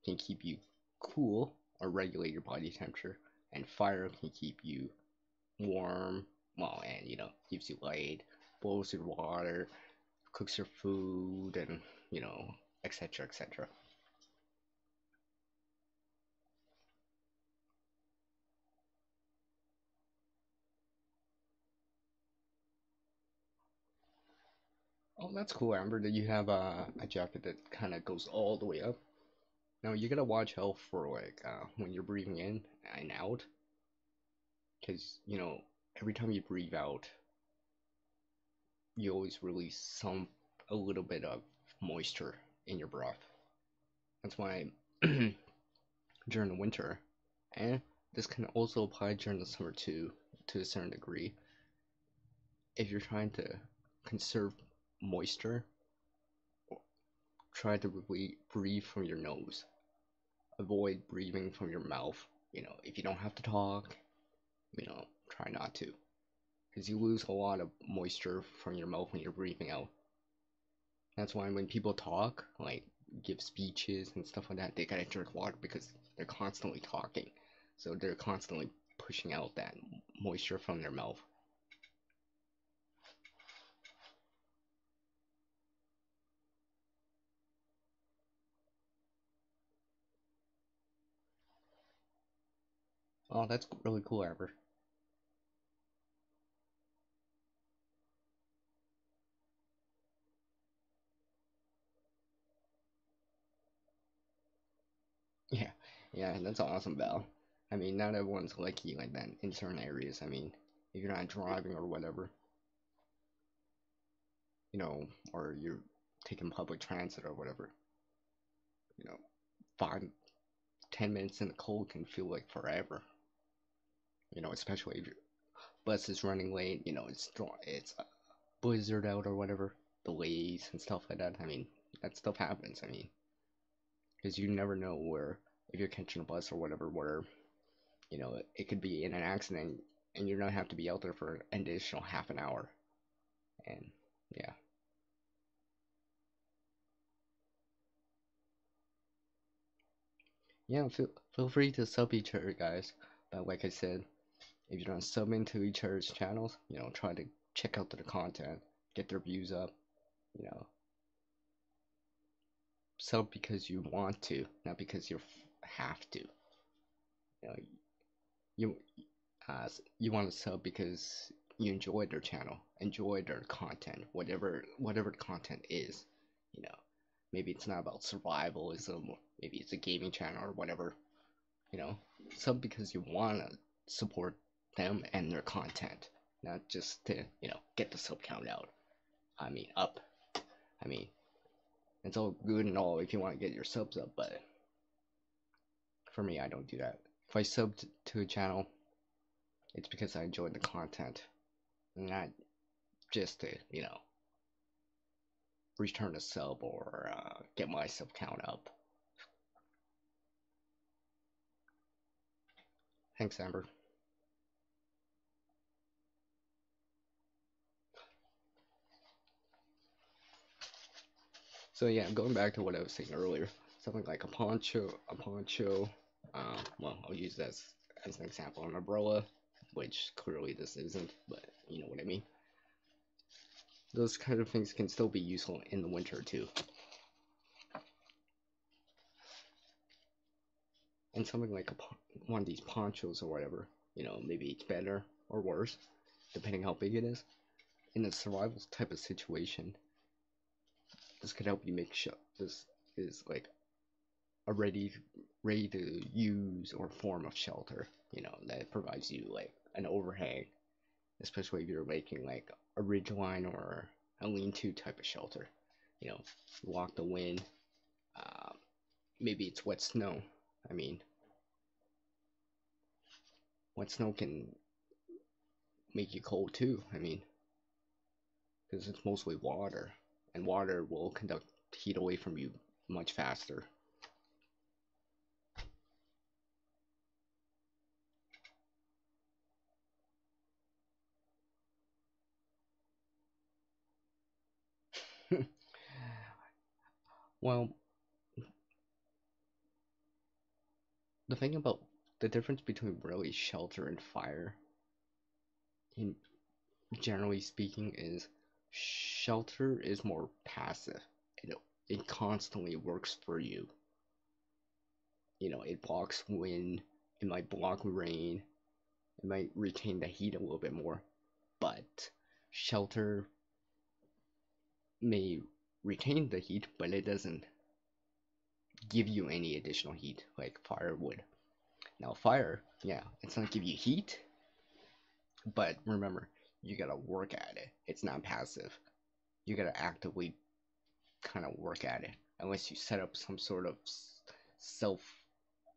can keep you cool or regulate your body temperature, and fire can keep you warm. Well, and keeps you light, boils your water, cooks your food, and etc. etc. Oh, that's cool, Amber, that you have a jacket that kind of goes all the way up. Now you gotta watch out for like when you're breathing in and out, because every time you breathe out, you always release a little bit of moisture in your breath. That's why during the winter, and this can also apply during the summer too, to a certain degree. If you're trying to conserve moisture, try to really breathe from your nose. Avoid breathing from your mouth. If you don't have to talk, try not to, because you lose a lot of moisture from your mouth when you're breathing out. That's why when people talk, like give speeches and stuff like that, they gotta drink water because they're constantly talking. So they're constantly pushing out that moisture from their mouth. Oh, that's really cool, Amber. Yeah, yeah, that's awesome, Val. I mean, not everyone's lucky like that in certain areas. I mean, if you're not driving or whatever, or you're taking public transit or whatever, you know, 5, 10 minutes in the cold can feel like forever. Especially if your bus is running late. It's blizzard out or whatever, delays and stuff like that. I mean, that stuff happens. I mean, because you never know where if you're catching a bus or whatever, where it could be in an accident and you're gonna have to be out there for an additional half an hour. And yeah, yeah, feel free to sub each other, guys. But like I said, if you don't sub into each other's channels, try to check out their content, get their views up. You know, sub because you want to, not because you have to. You know, you you want to sub because you enjoy their channel, enjoy their content, whatever the content is. You know, maybe it's not about survivalism, maybe it's a gaming channel or whatever. You know, sub because you want to support them and their content, not just to get the sub count out. I mean, up. I mean, it's all good and all if you want to get your subs up, but for me, I don't do that. If I sub to a channel, it's because I enjoy the content, not just to return a sub or get my sub count up. Thanks, Amber. So yeah, going back to what I was saying earlier, something like a poncho. Well, I'll use that as an example. An umbrella, which clearly this isn't, but you know what I mean. Those kind of things can still be useful in the winter too. And something like one of these ponchos or whatever, maybe it's better or worse, depending how big it is. In a survival type of situation, this could help you make sure this is like a ready to use or form of shelter, that provides you like an overhang, especially if you're making like a ridge line or a lean-to type of shelter. Block the wind. Uh, Maybe it's wet snow. I mean, wet snow can make you cold too. I mean, because it's mostly water, and water will conduct heat away from you much faster. Well, the thing about the difference between really shelter and fire, in generally speaking, is shelter is more passive. It constantly works for you. It blocks wind, it might block rain, it might retain the heat a little bit more, but shelter may retain the heat, but it doesn't give you any additional heat like fire would. Now, fire, yeah, it's gonna give you heat, but remember, you gotta work at it. It's not passive. You gotta actively kind of work at it, unless you set up some sort of self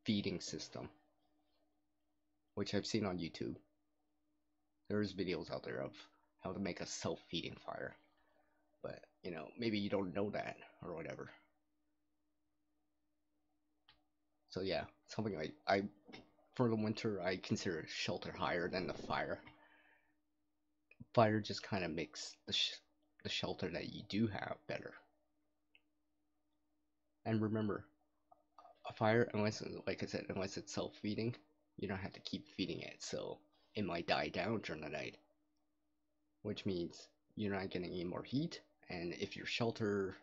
feeding system, which I've seen on YouTube. There's videos out there of how to make a self feeding fire, but maybe you don't know that or whatever. So, yeah, something like for the winter, I consider shelter higher than the fire. Fire just kind of makes the shelter that you do have better. And remember, a fire, unless, like I said, unless it's self-feeding, you don't have to keep feeding it, so it might die down during the night, which means you're not getting any more heat, and if your shelter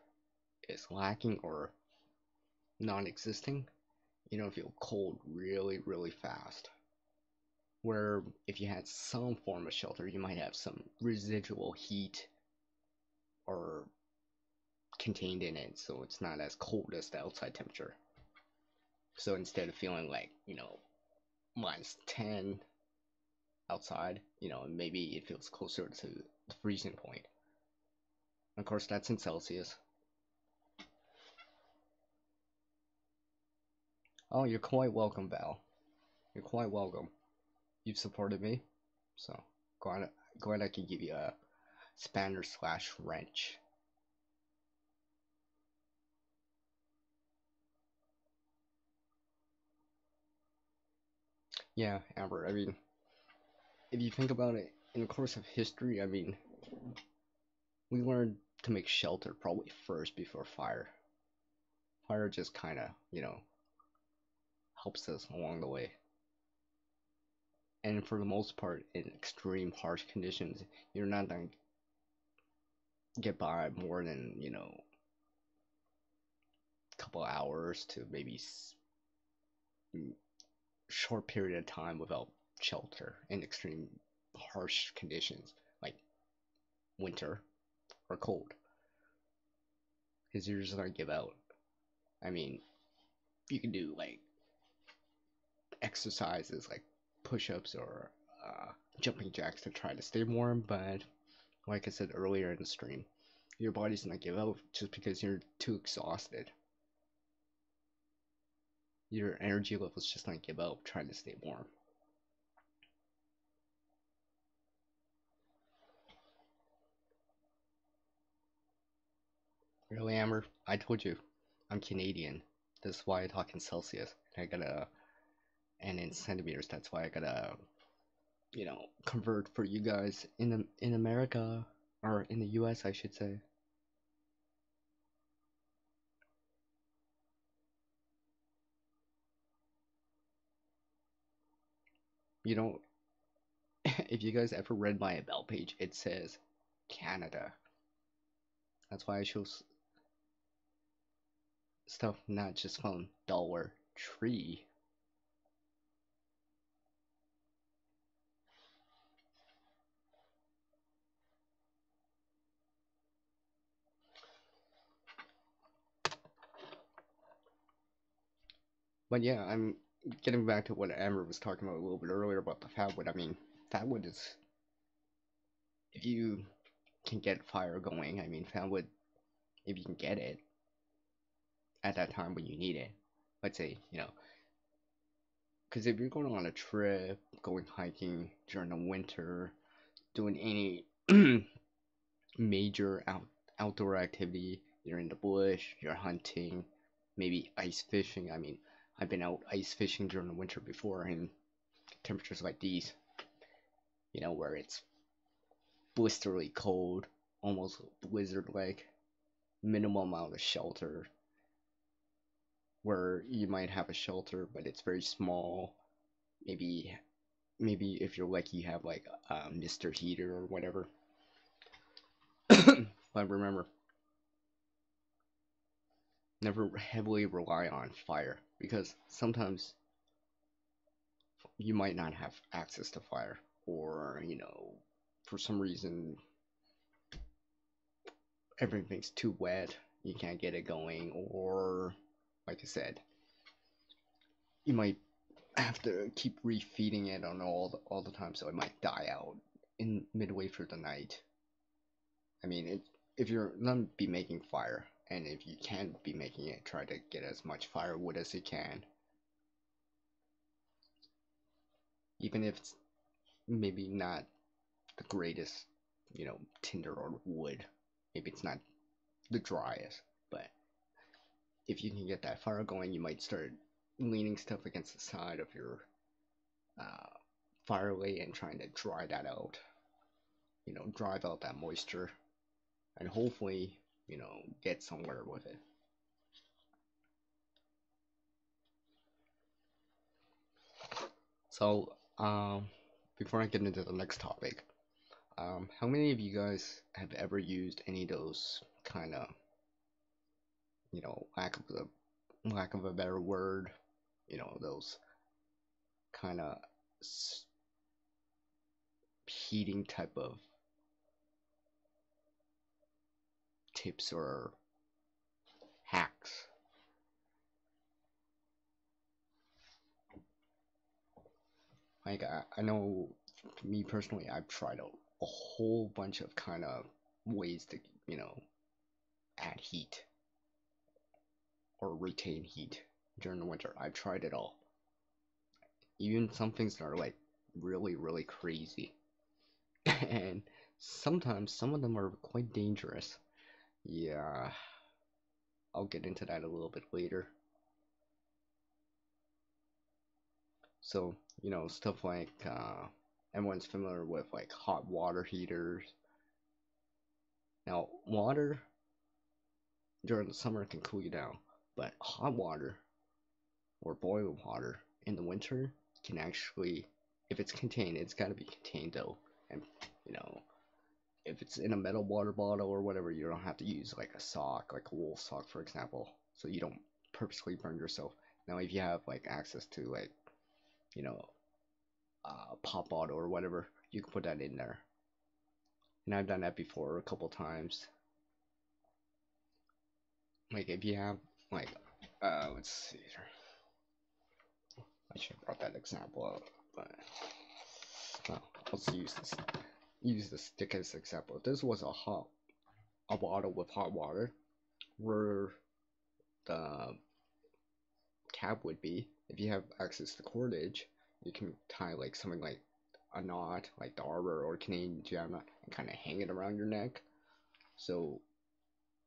is lacking or non-existing, feel cold really, really fast. where if you had some form of shelter, you might have some residual heat or contained in it, so it's not as cold as the outside temperature. So instead of feeling like, -10 outside, maybe it feels closer to the freezing point. Of course, that's in Celsius. Oh, you're quite welcome, Val. You're quite welcome. You've supported me, so glad I can give you a spanner slash wrench. Yeah, Amber. I mean, if you think about it, in the course of history, I mean, we learned to make shelter probably first before fire. Fire just kind of, helps us along the way. And for the most part, in extreme harsh conditions, you're not gonna get by more than, a couple hours to maybe short period of time without shelter in extreme harsh conditions like winter or cold, because you're just gonna give out. I mean, you can do like exercises like push-ups or jumping jacks to try to stay warm, but like I said earlier in the stream, your body's gonna give out just because you're too exhausted. Your energy level's just gonna give out trying to stay warm. Really, Amber? I told you, I'm Canadian. That's why I talk in Celsius. I gotta, and in centimeters. That's why I gotta, convert for you guys in America or in the U.S. I should say. You don't. If you guys ever read my about page, it says Canada. That's why I show stuff not just from Dollar Tree. But yeah, I'm getting back to what Amber was talking about a little bit earlier about the fatwood. I mean, fatwood is, if you can get fire going, I mean, fatwood, if you can get it at that time when you need it, let's say, because if you're going on a trip, going hiking during the winter, doing any major outdoor activity, you're in the bush, you're hunting, maybe ice fishing. I mean, I've been out ice fishing during the winter before in temperatures like these, where it's blisterly cold, almost blizzard like, minimal amount of shelter, where you might have a shelter, but it's very small. Maybe if you're lucky, you have like a Mr. Heater or whatever. But remember, never heavily rely on fire, because sometimes you might not have access to fire, or for some reason everything's too wet, you can't get it going, or like I said, you might have to keep refeeding it on all the time, so it might die out in midway through the night. I mean, if you're gonna be making fire, and if you can be making it, try to get as much firewood as you can, even if it's maybe not the greatest, tinder or wood. Maybe it's not the driest, but if you can get that fire going, you might start leaning stuff against the side of your uh, fireway and trying to dry that out. Drive out that moisture, and hopefully, get somewhere with it. So, before I get into the next topic, how many of you guys have ever used any of those kind of, lack of a better word, those kind of heating type of tips or hacks. Like I know, me personally, I've tried a whole bunch of kind of ways to add heat or retain heat during the winter. I've tried it all. Even some things that are like really really crazy, and sometimes some of them are quite dangerous. Yeah, I'll get into that a little bit later. So, stuff like everyone's familiar with like hot water heaters. Now, water during the summer can cool you down, but hot water or boiling water in the winter can actually, if it's contained, it's got to be contained though. And, you know, if it's in a metal water bottle or whatever, you don't have to use like a sock, like a wool sock, for example, so you don't purposely burn yourself. Now, if you have like access to like, you know, pop bottle or whatever, you can put that in there. And I've done that before a couple times. Like if you have like, let's see here. I should have brought that example up, but let's use this stick as example. If this was a bottle with hot water, where the cap would be, if you have access to cordage, you can tie like something like a knot, like the Arbor or Canadian jam knot, and kind of hang it around your neck. So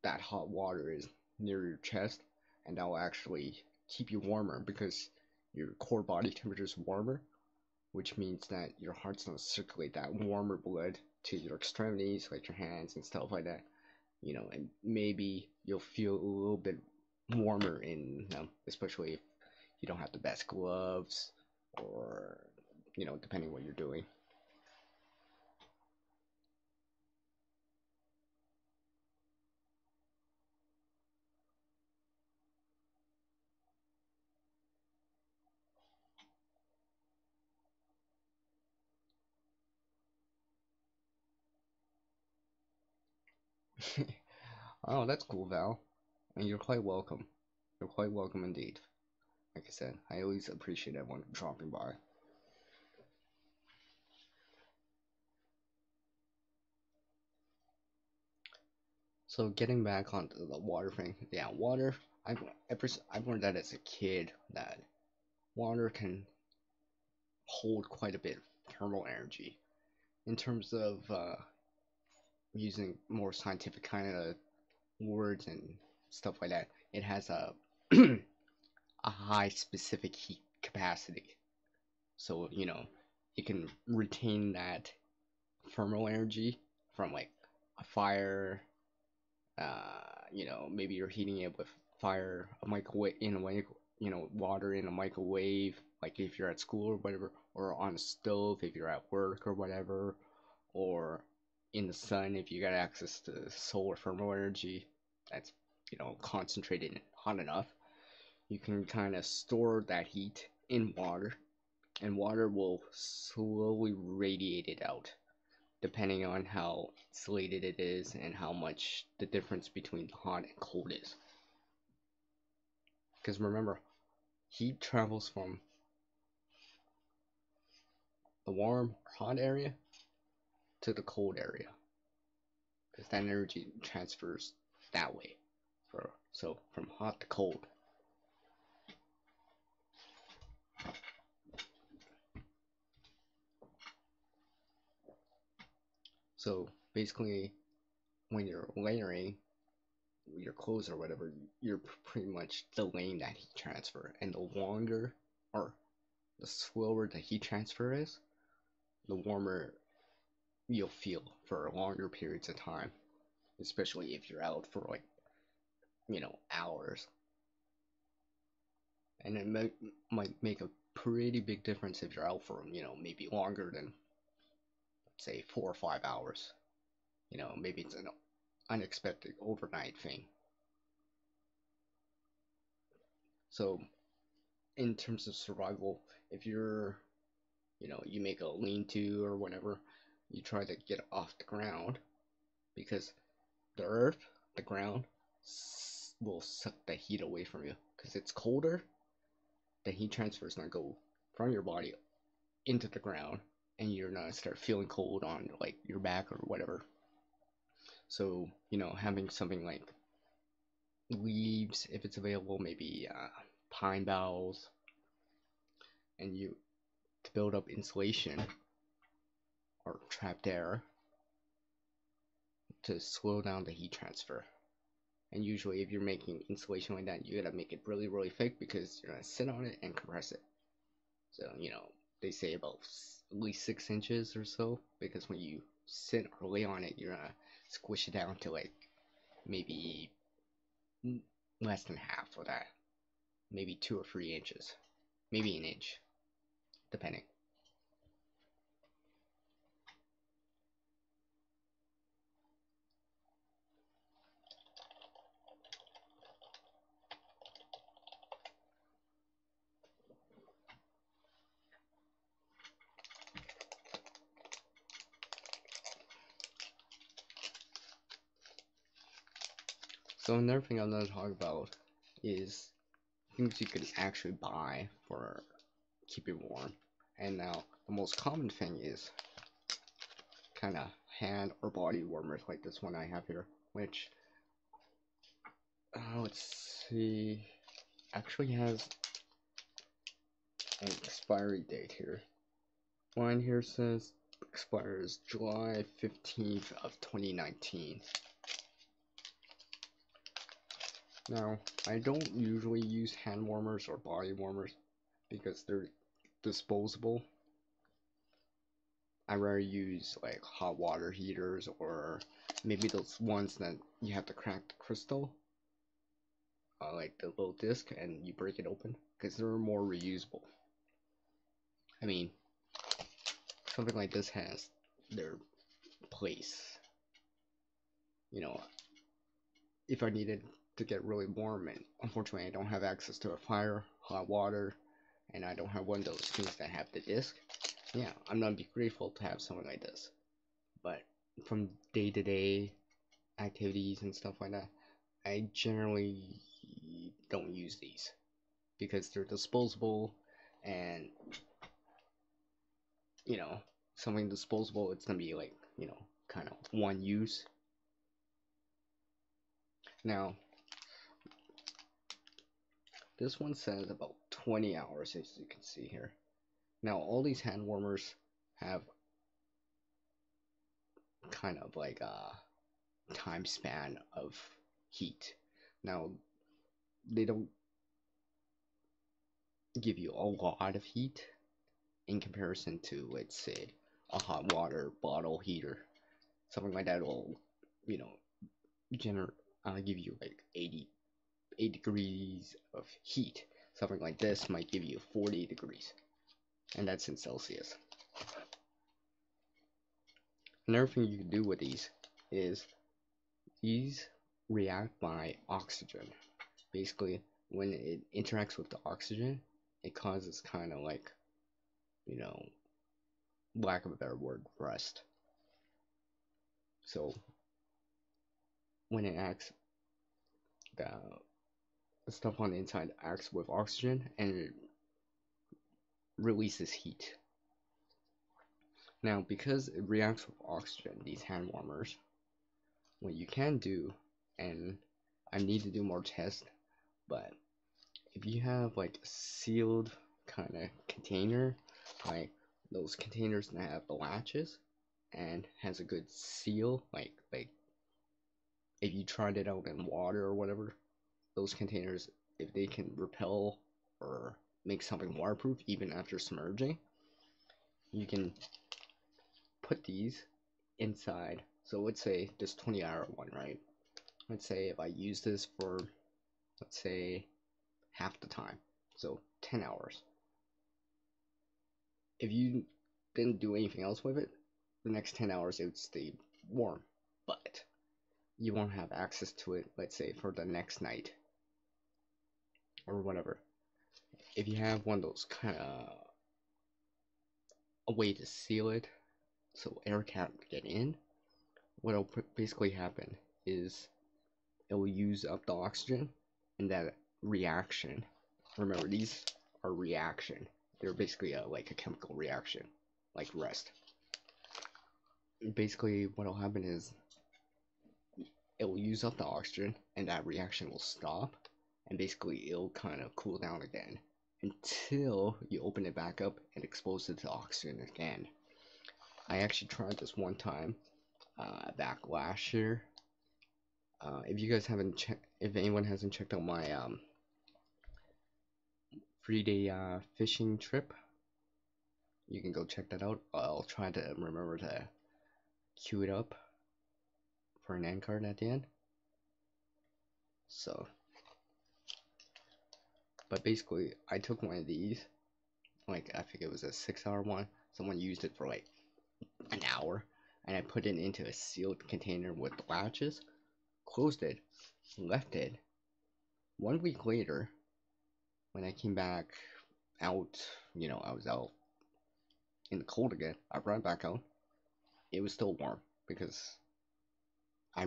that hot water is near your chest, and that will actually keep you warmer because your core body temperature is warmer, which means that your heart's gonna circulate that warmer blood to your extremities, like your hands and stuff like that. And maybe you'll feel a little bit warmer in them, especially if you don't have the best gloves or, depending what you're doing. Oh, that's cool, Val. And you're quite welcome. You're quite welcome indeed. Like I said, I always appreciate everyone dropping by. So getting back onto the water thing, yeah, water. I've learned that as a kid that water can hold quite a bit of thermal energy. In terms of using more scientific kind of words and stuff like that, it has a a high specific heat capacity. So it can retain that thermal energy from like a fire. Maybe you're heating it with fire, a microwave in a way, water in a microwave, like if you're at school or whatever, or on a stove if you're at work or whatever, or in the sun if you got access to solar thermal energy that's, concentrated and hot enough. You can kind of store that heat in water, and water will slowly radiate it out depending on how insulated it is and how much the difference between hot and cold is. Because remember, heat travels from the warm or hot area to the cold area. Because that energy transfers that way. So from hot to cold. So basically, when you're layering your clothes or whatever, you're pretty much delaying that heat transfer. And the longer or the slower the heat transfer is, the warmer you'll feel for longer periods of time, especially if you're out for like, hours. And it might make a pretty big difference if you're out for, maybe longer than, let's say, 4 or 5 hours. Maybe it's an unexpected overnight thing. So, in terms of survival, if you make a lean to or whatever, you try to get off the ground, because the earth, the ground, will suck the heat away from you. Because it's colder, the heat transfer is gonna go from your body into the ground, and you're gonna start feeling cold on like your back or whatever. So having something like leaves, if it's available, maybe pine boughs, and you to build up insulation or trapped air to slow down the heat transfer. And usually, if you're making insulation like that, you gotta make it really, really thick because you're gonna sit on it and compress it. So, they say about at least 6 inches or so, because when you sit or lay on it, you're gonna squish it down to like maybe less than half of that, maybe 2 or 3 inches, maybe an inch, depending. So another thing I'm going to talk about is things you can actually buy for keeping warm. And now the most common thing is kind of hand or body warmers like this one I have here, which let's see, actually has an expiry date here. Mine here says expires July 15th of 2019. Now, I don't usually use hand warmers or body warmers because they're disposable. I rarely use like hot water heaters, or maybe those ones that you have to crack the crystal, like the little disc, and you break it open, because they're more reusable. I mean, something like this has their place. If I needed to get really warm, and unfortunately I don't have access to a fire, hot water, and I don't have one of those things that have the disc, yeah, I'm gonna be grateful to have something like this. But from day-to-day activities and stuff like that, I generally don't use these because they're disposable, and something disposable, it's gonna be like, kind of one use. Now, this one says about 20 hours, as you can see here. Now, all these hand warmers have kind of like a time span of heat. Now, they don't give you a lot of heat in comparison to, let's say, a hot water bottle heater. Something like that will, you know, give you like 80 degrees of heat. Something like this might give you 40 degrees, and that's in Celsius. Another thing you can do with these is these react by oxygen. Basically, when it interacts with the oxygen, it causes kind of like, lack of a better word, rust. So when it acts, the stuff on the inside acts with oxygen and it releases heat. Now, because it reacts with oxygen, these hand warmers, what you can do, and I need to do more tests, but if you have like a sealed kind of container, like those containers that have the latches and has a good seal, like if you tried it out in water or whatever, those containers, if they can repel or make something waterproof even after submerging, you can put these inside. So let's say this 20-hour one, right? Let's say if I use this for, let's say, half the time, so 10 hours. If you didn't do anything else with it, the next 10 hours it would stay warm, but you won't have access to it, let's say, for the next night or whatever. If you have one of those kind of a way to seal it, so air can't get in. What'll basically happen is it will use up the oxygen, and that reaction. Remember, these are reaction. They're basically like a chemical reaction, like rest. Basically, what'll happen is it will use up the oxygen, and that reaction will stop, and basically it'll kind of cool down again until you open it back up and expose it to oxygen again. I actually tried this one time back last year. If you guys haven't checked, if anyone hasn't checked out my 3-day fishing trip, you can go check that out. I'll try to remember to queue it up for an end card at the end. So, but basically, I took one of these, like I think it was a 6-hour one. Someone used it for like an hour, and I put it into a sealed container with latches, closed it, left it. 1 week later, when I came back out, I was out in the cold again. I brought it back out. It was still warm because I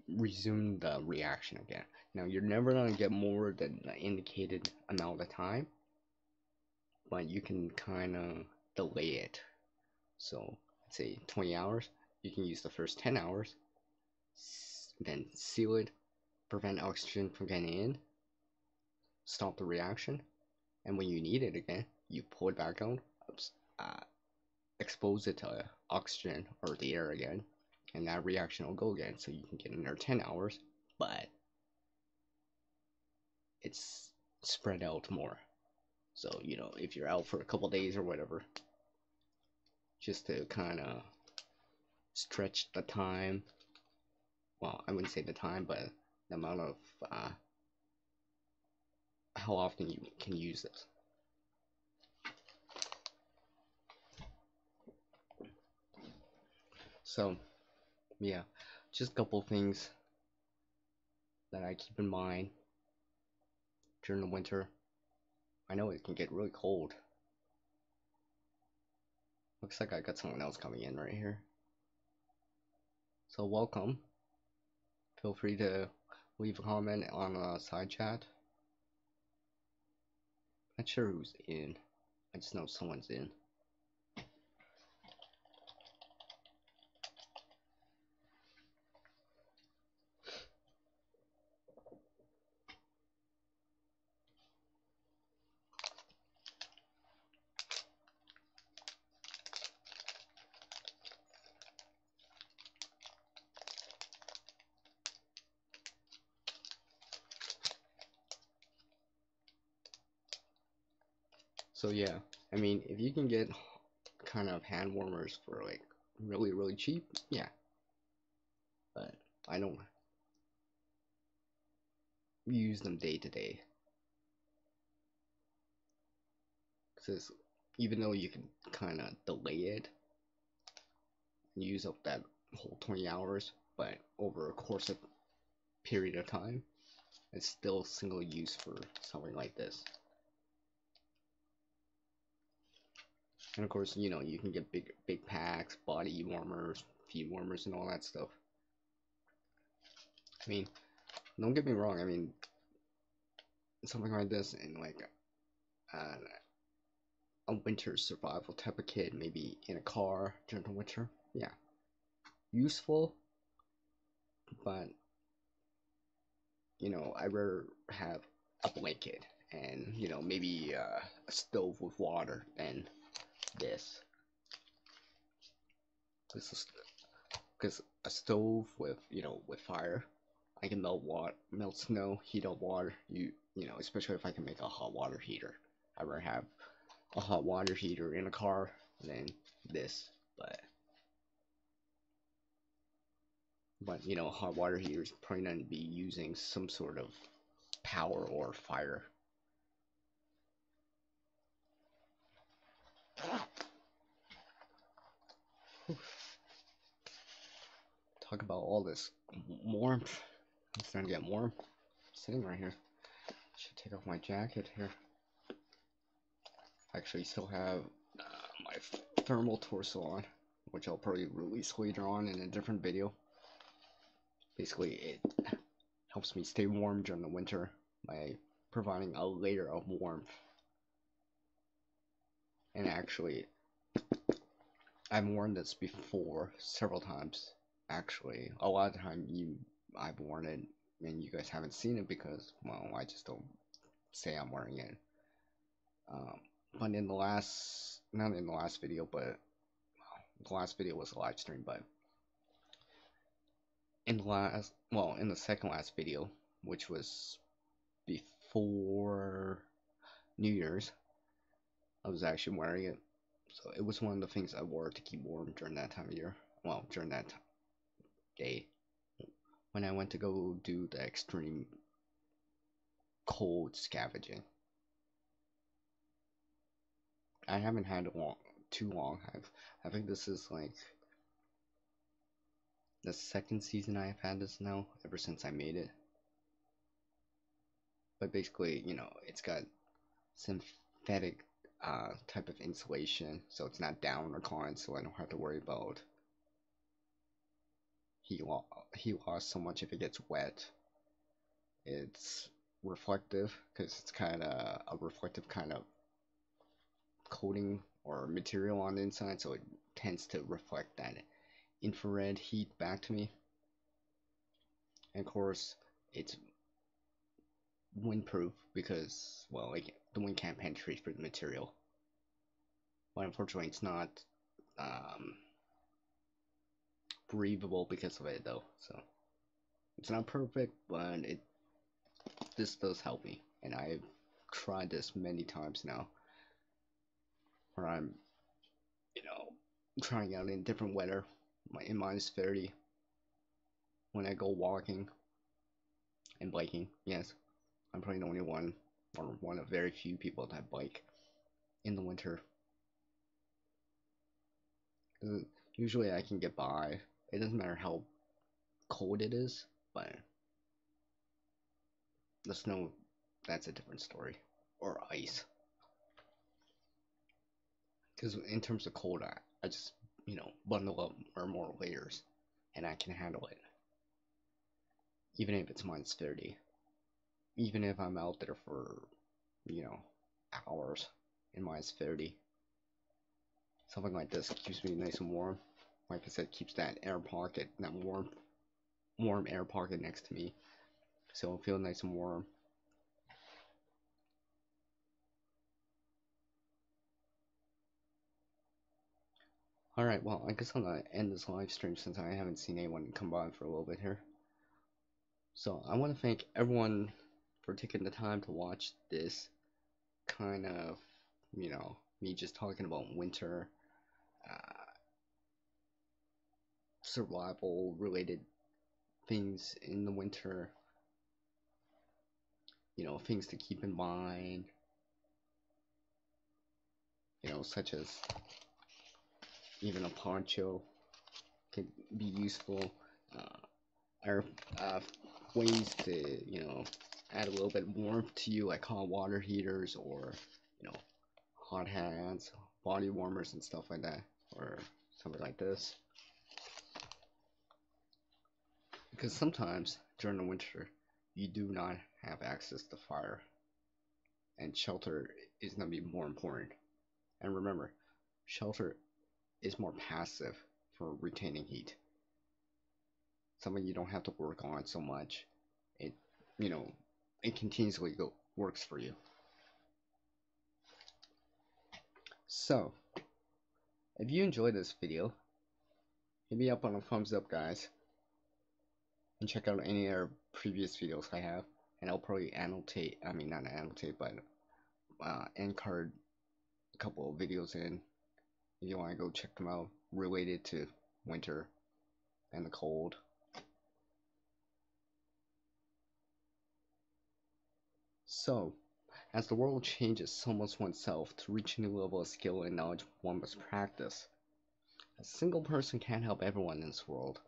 resumed the reaction again. Now, you're never going to get more than the indicated amount of time, but you can kind of delay it. So, let's say 20 hours. You can use the first 10 hours, then seal it, prevent oxygen from getting in, stop the reaction, and when you need it again, you pull it back out, expose it to oxygen or the air again, and that reaction will go again, so you can get in there 10 hours, but it's spread out more. So, if you're out for a couple days or whatever, just to kind of stretch the time, well, I wouldn't say the time, but the amount of how often you can use this. So, yeah, just a couple things that I keep in mind during the winter. I know it can get really cold. Looks like I got someone else coming in right here. So welcome. Feel free to leave a comment on a side chat. Not sure who's in. I just know someone's in. So yeah, I mean, if you can get kind of hand warmers for like really, really cheap, yeah. But I don't use them day to day. Because even though you can kind of delay it, use up that whole 20 hours, but over a course of period of time, it's still single use for something like this. And of course, you can get big packs, body warmers, feet warmers, and all that stuff. I mean, don't get me wrong. I mean, something like this in like a winter survival type of kit, maybe in a car during the winter, yeah, useful. But I'd rather have a blanket and maybe a stove with water than this. Because a stove with with fire, I can melt snow, heat up water. Especially if I can make a hot water heater. I'd rather have a hot water heater in a car than this. But hot water heater is probably going to be using some sort of power or fire. Talk about all this warmth. It's starting to get warm. Sitting right here. Should take off my jacket here. Actually, still have my thermal torso on. which I'll probably release later on in a different video. Basically, it helps me stay warm during the winter by providing a layer of warmth. And actually, I've worn this before several times. Actually, a lot of the time I've worn it and you guys haven't seen it because, well, I just don't say I'm wearing it. But in the last, not in the last video, but well, the last video was a live stream, but in the last, well, in the second last video, which was before New Year's, I was actually wearing it. So it was one of the things I wore to keep warm during that time of year. Well, during that day when I went to go do the extreme cold scavenging. I haven't had it too long. I think this is like the second season I've had this now, ever since I made it. But basically, you know, it's got synthetic type of insulation, so it's not down or con, so I don't have to worry about heat loss so much if it gets wet. It's reflective because it's kind of a reflective kind of coating or material on the inside, so it tends to reflect that infrared heat back to me. And of course, it's windproof because, well, like, the wind can't penetrate through the material. But unfortunately, it's not breathable because of it, though. So it's not perfect, but this does help me, and I've tried this many times now, where I'm, you know, trying out in different weather, in -30, when I go walking and biking. Yes, I'm probably the only one, or one of very few people that bike in the winter. Usually I can get by. It doesn't matter how cold it is, but the snow, that's a different story. Or ice. Because in terms of cold, I just, you know, bundle up or more layers, and I can handle it. Even if it's -30. Even if I'm out there for, you know, hours in -30. Something like this keeps me nice and warm. Like I said, keeps that air pocket, that warm air pocket next to me, so it'll feel nice and warm. Alright, well, I guess I'm gonna end this live stream since I haven't seen anyone come by for a little bit here. So I want to thank everyone for taking the time to watch this kind of, you know, me just talking about winter, survival related things in the winter, you know, things to keep in mind, you know, such as even a poncho can be useful, or ways to, you know, add a little bit warmth to you, like hot water heaters, or, you know, hot hands, body warmers and stuff like that, or something like this. Because sometimes during the winter you do not have access to fire, and shelter is going to be more important. And remember, shelter is more passive for retaining heat, something you don't have to work on so much. It, you know, it continuously works for you. So if you enjoyed this video, hit me up on a thumbs up, guys, and check out any other previous videos I have, and I'll probably annotate, I mean not annotate, but end card a couple of videos in if you want to go check them out related to winter and the cold. So, as the world changes so much oneself, to reach a new level of skill and knowledge one must practice. A single person can't help everyone in this world,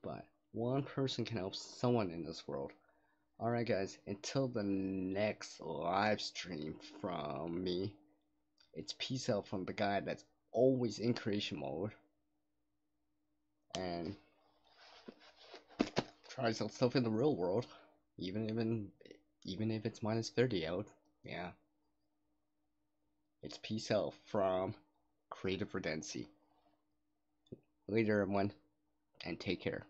but one person can help someone in this world. Alright guys, until the next live stream from me, it's peace out from the guy that's always in creation mode. and try some stuff in the real world, even if it's -30 out. Yeah. It's peace out from Creative Redundancy. Later, everyone, and take care.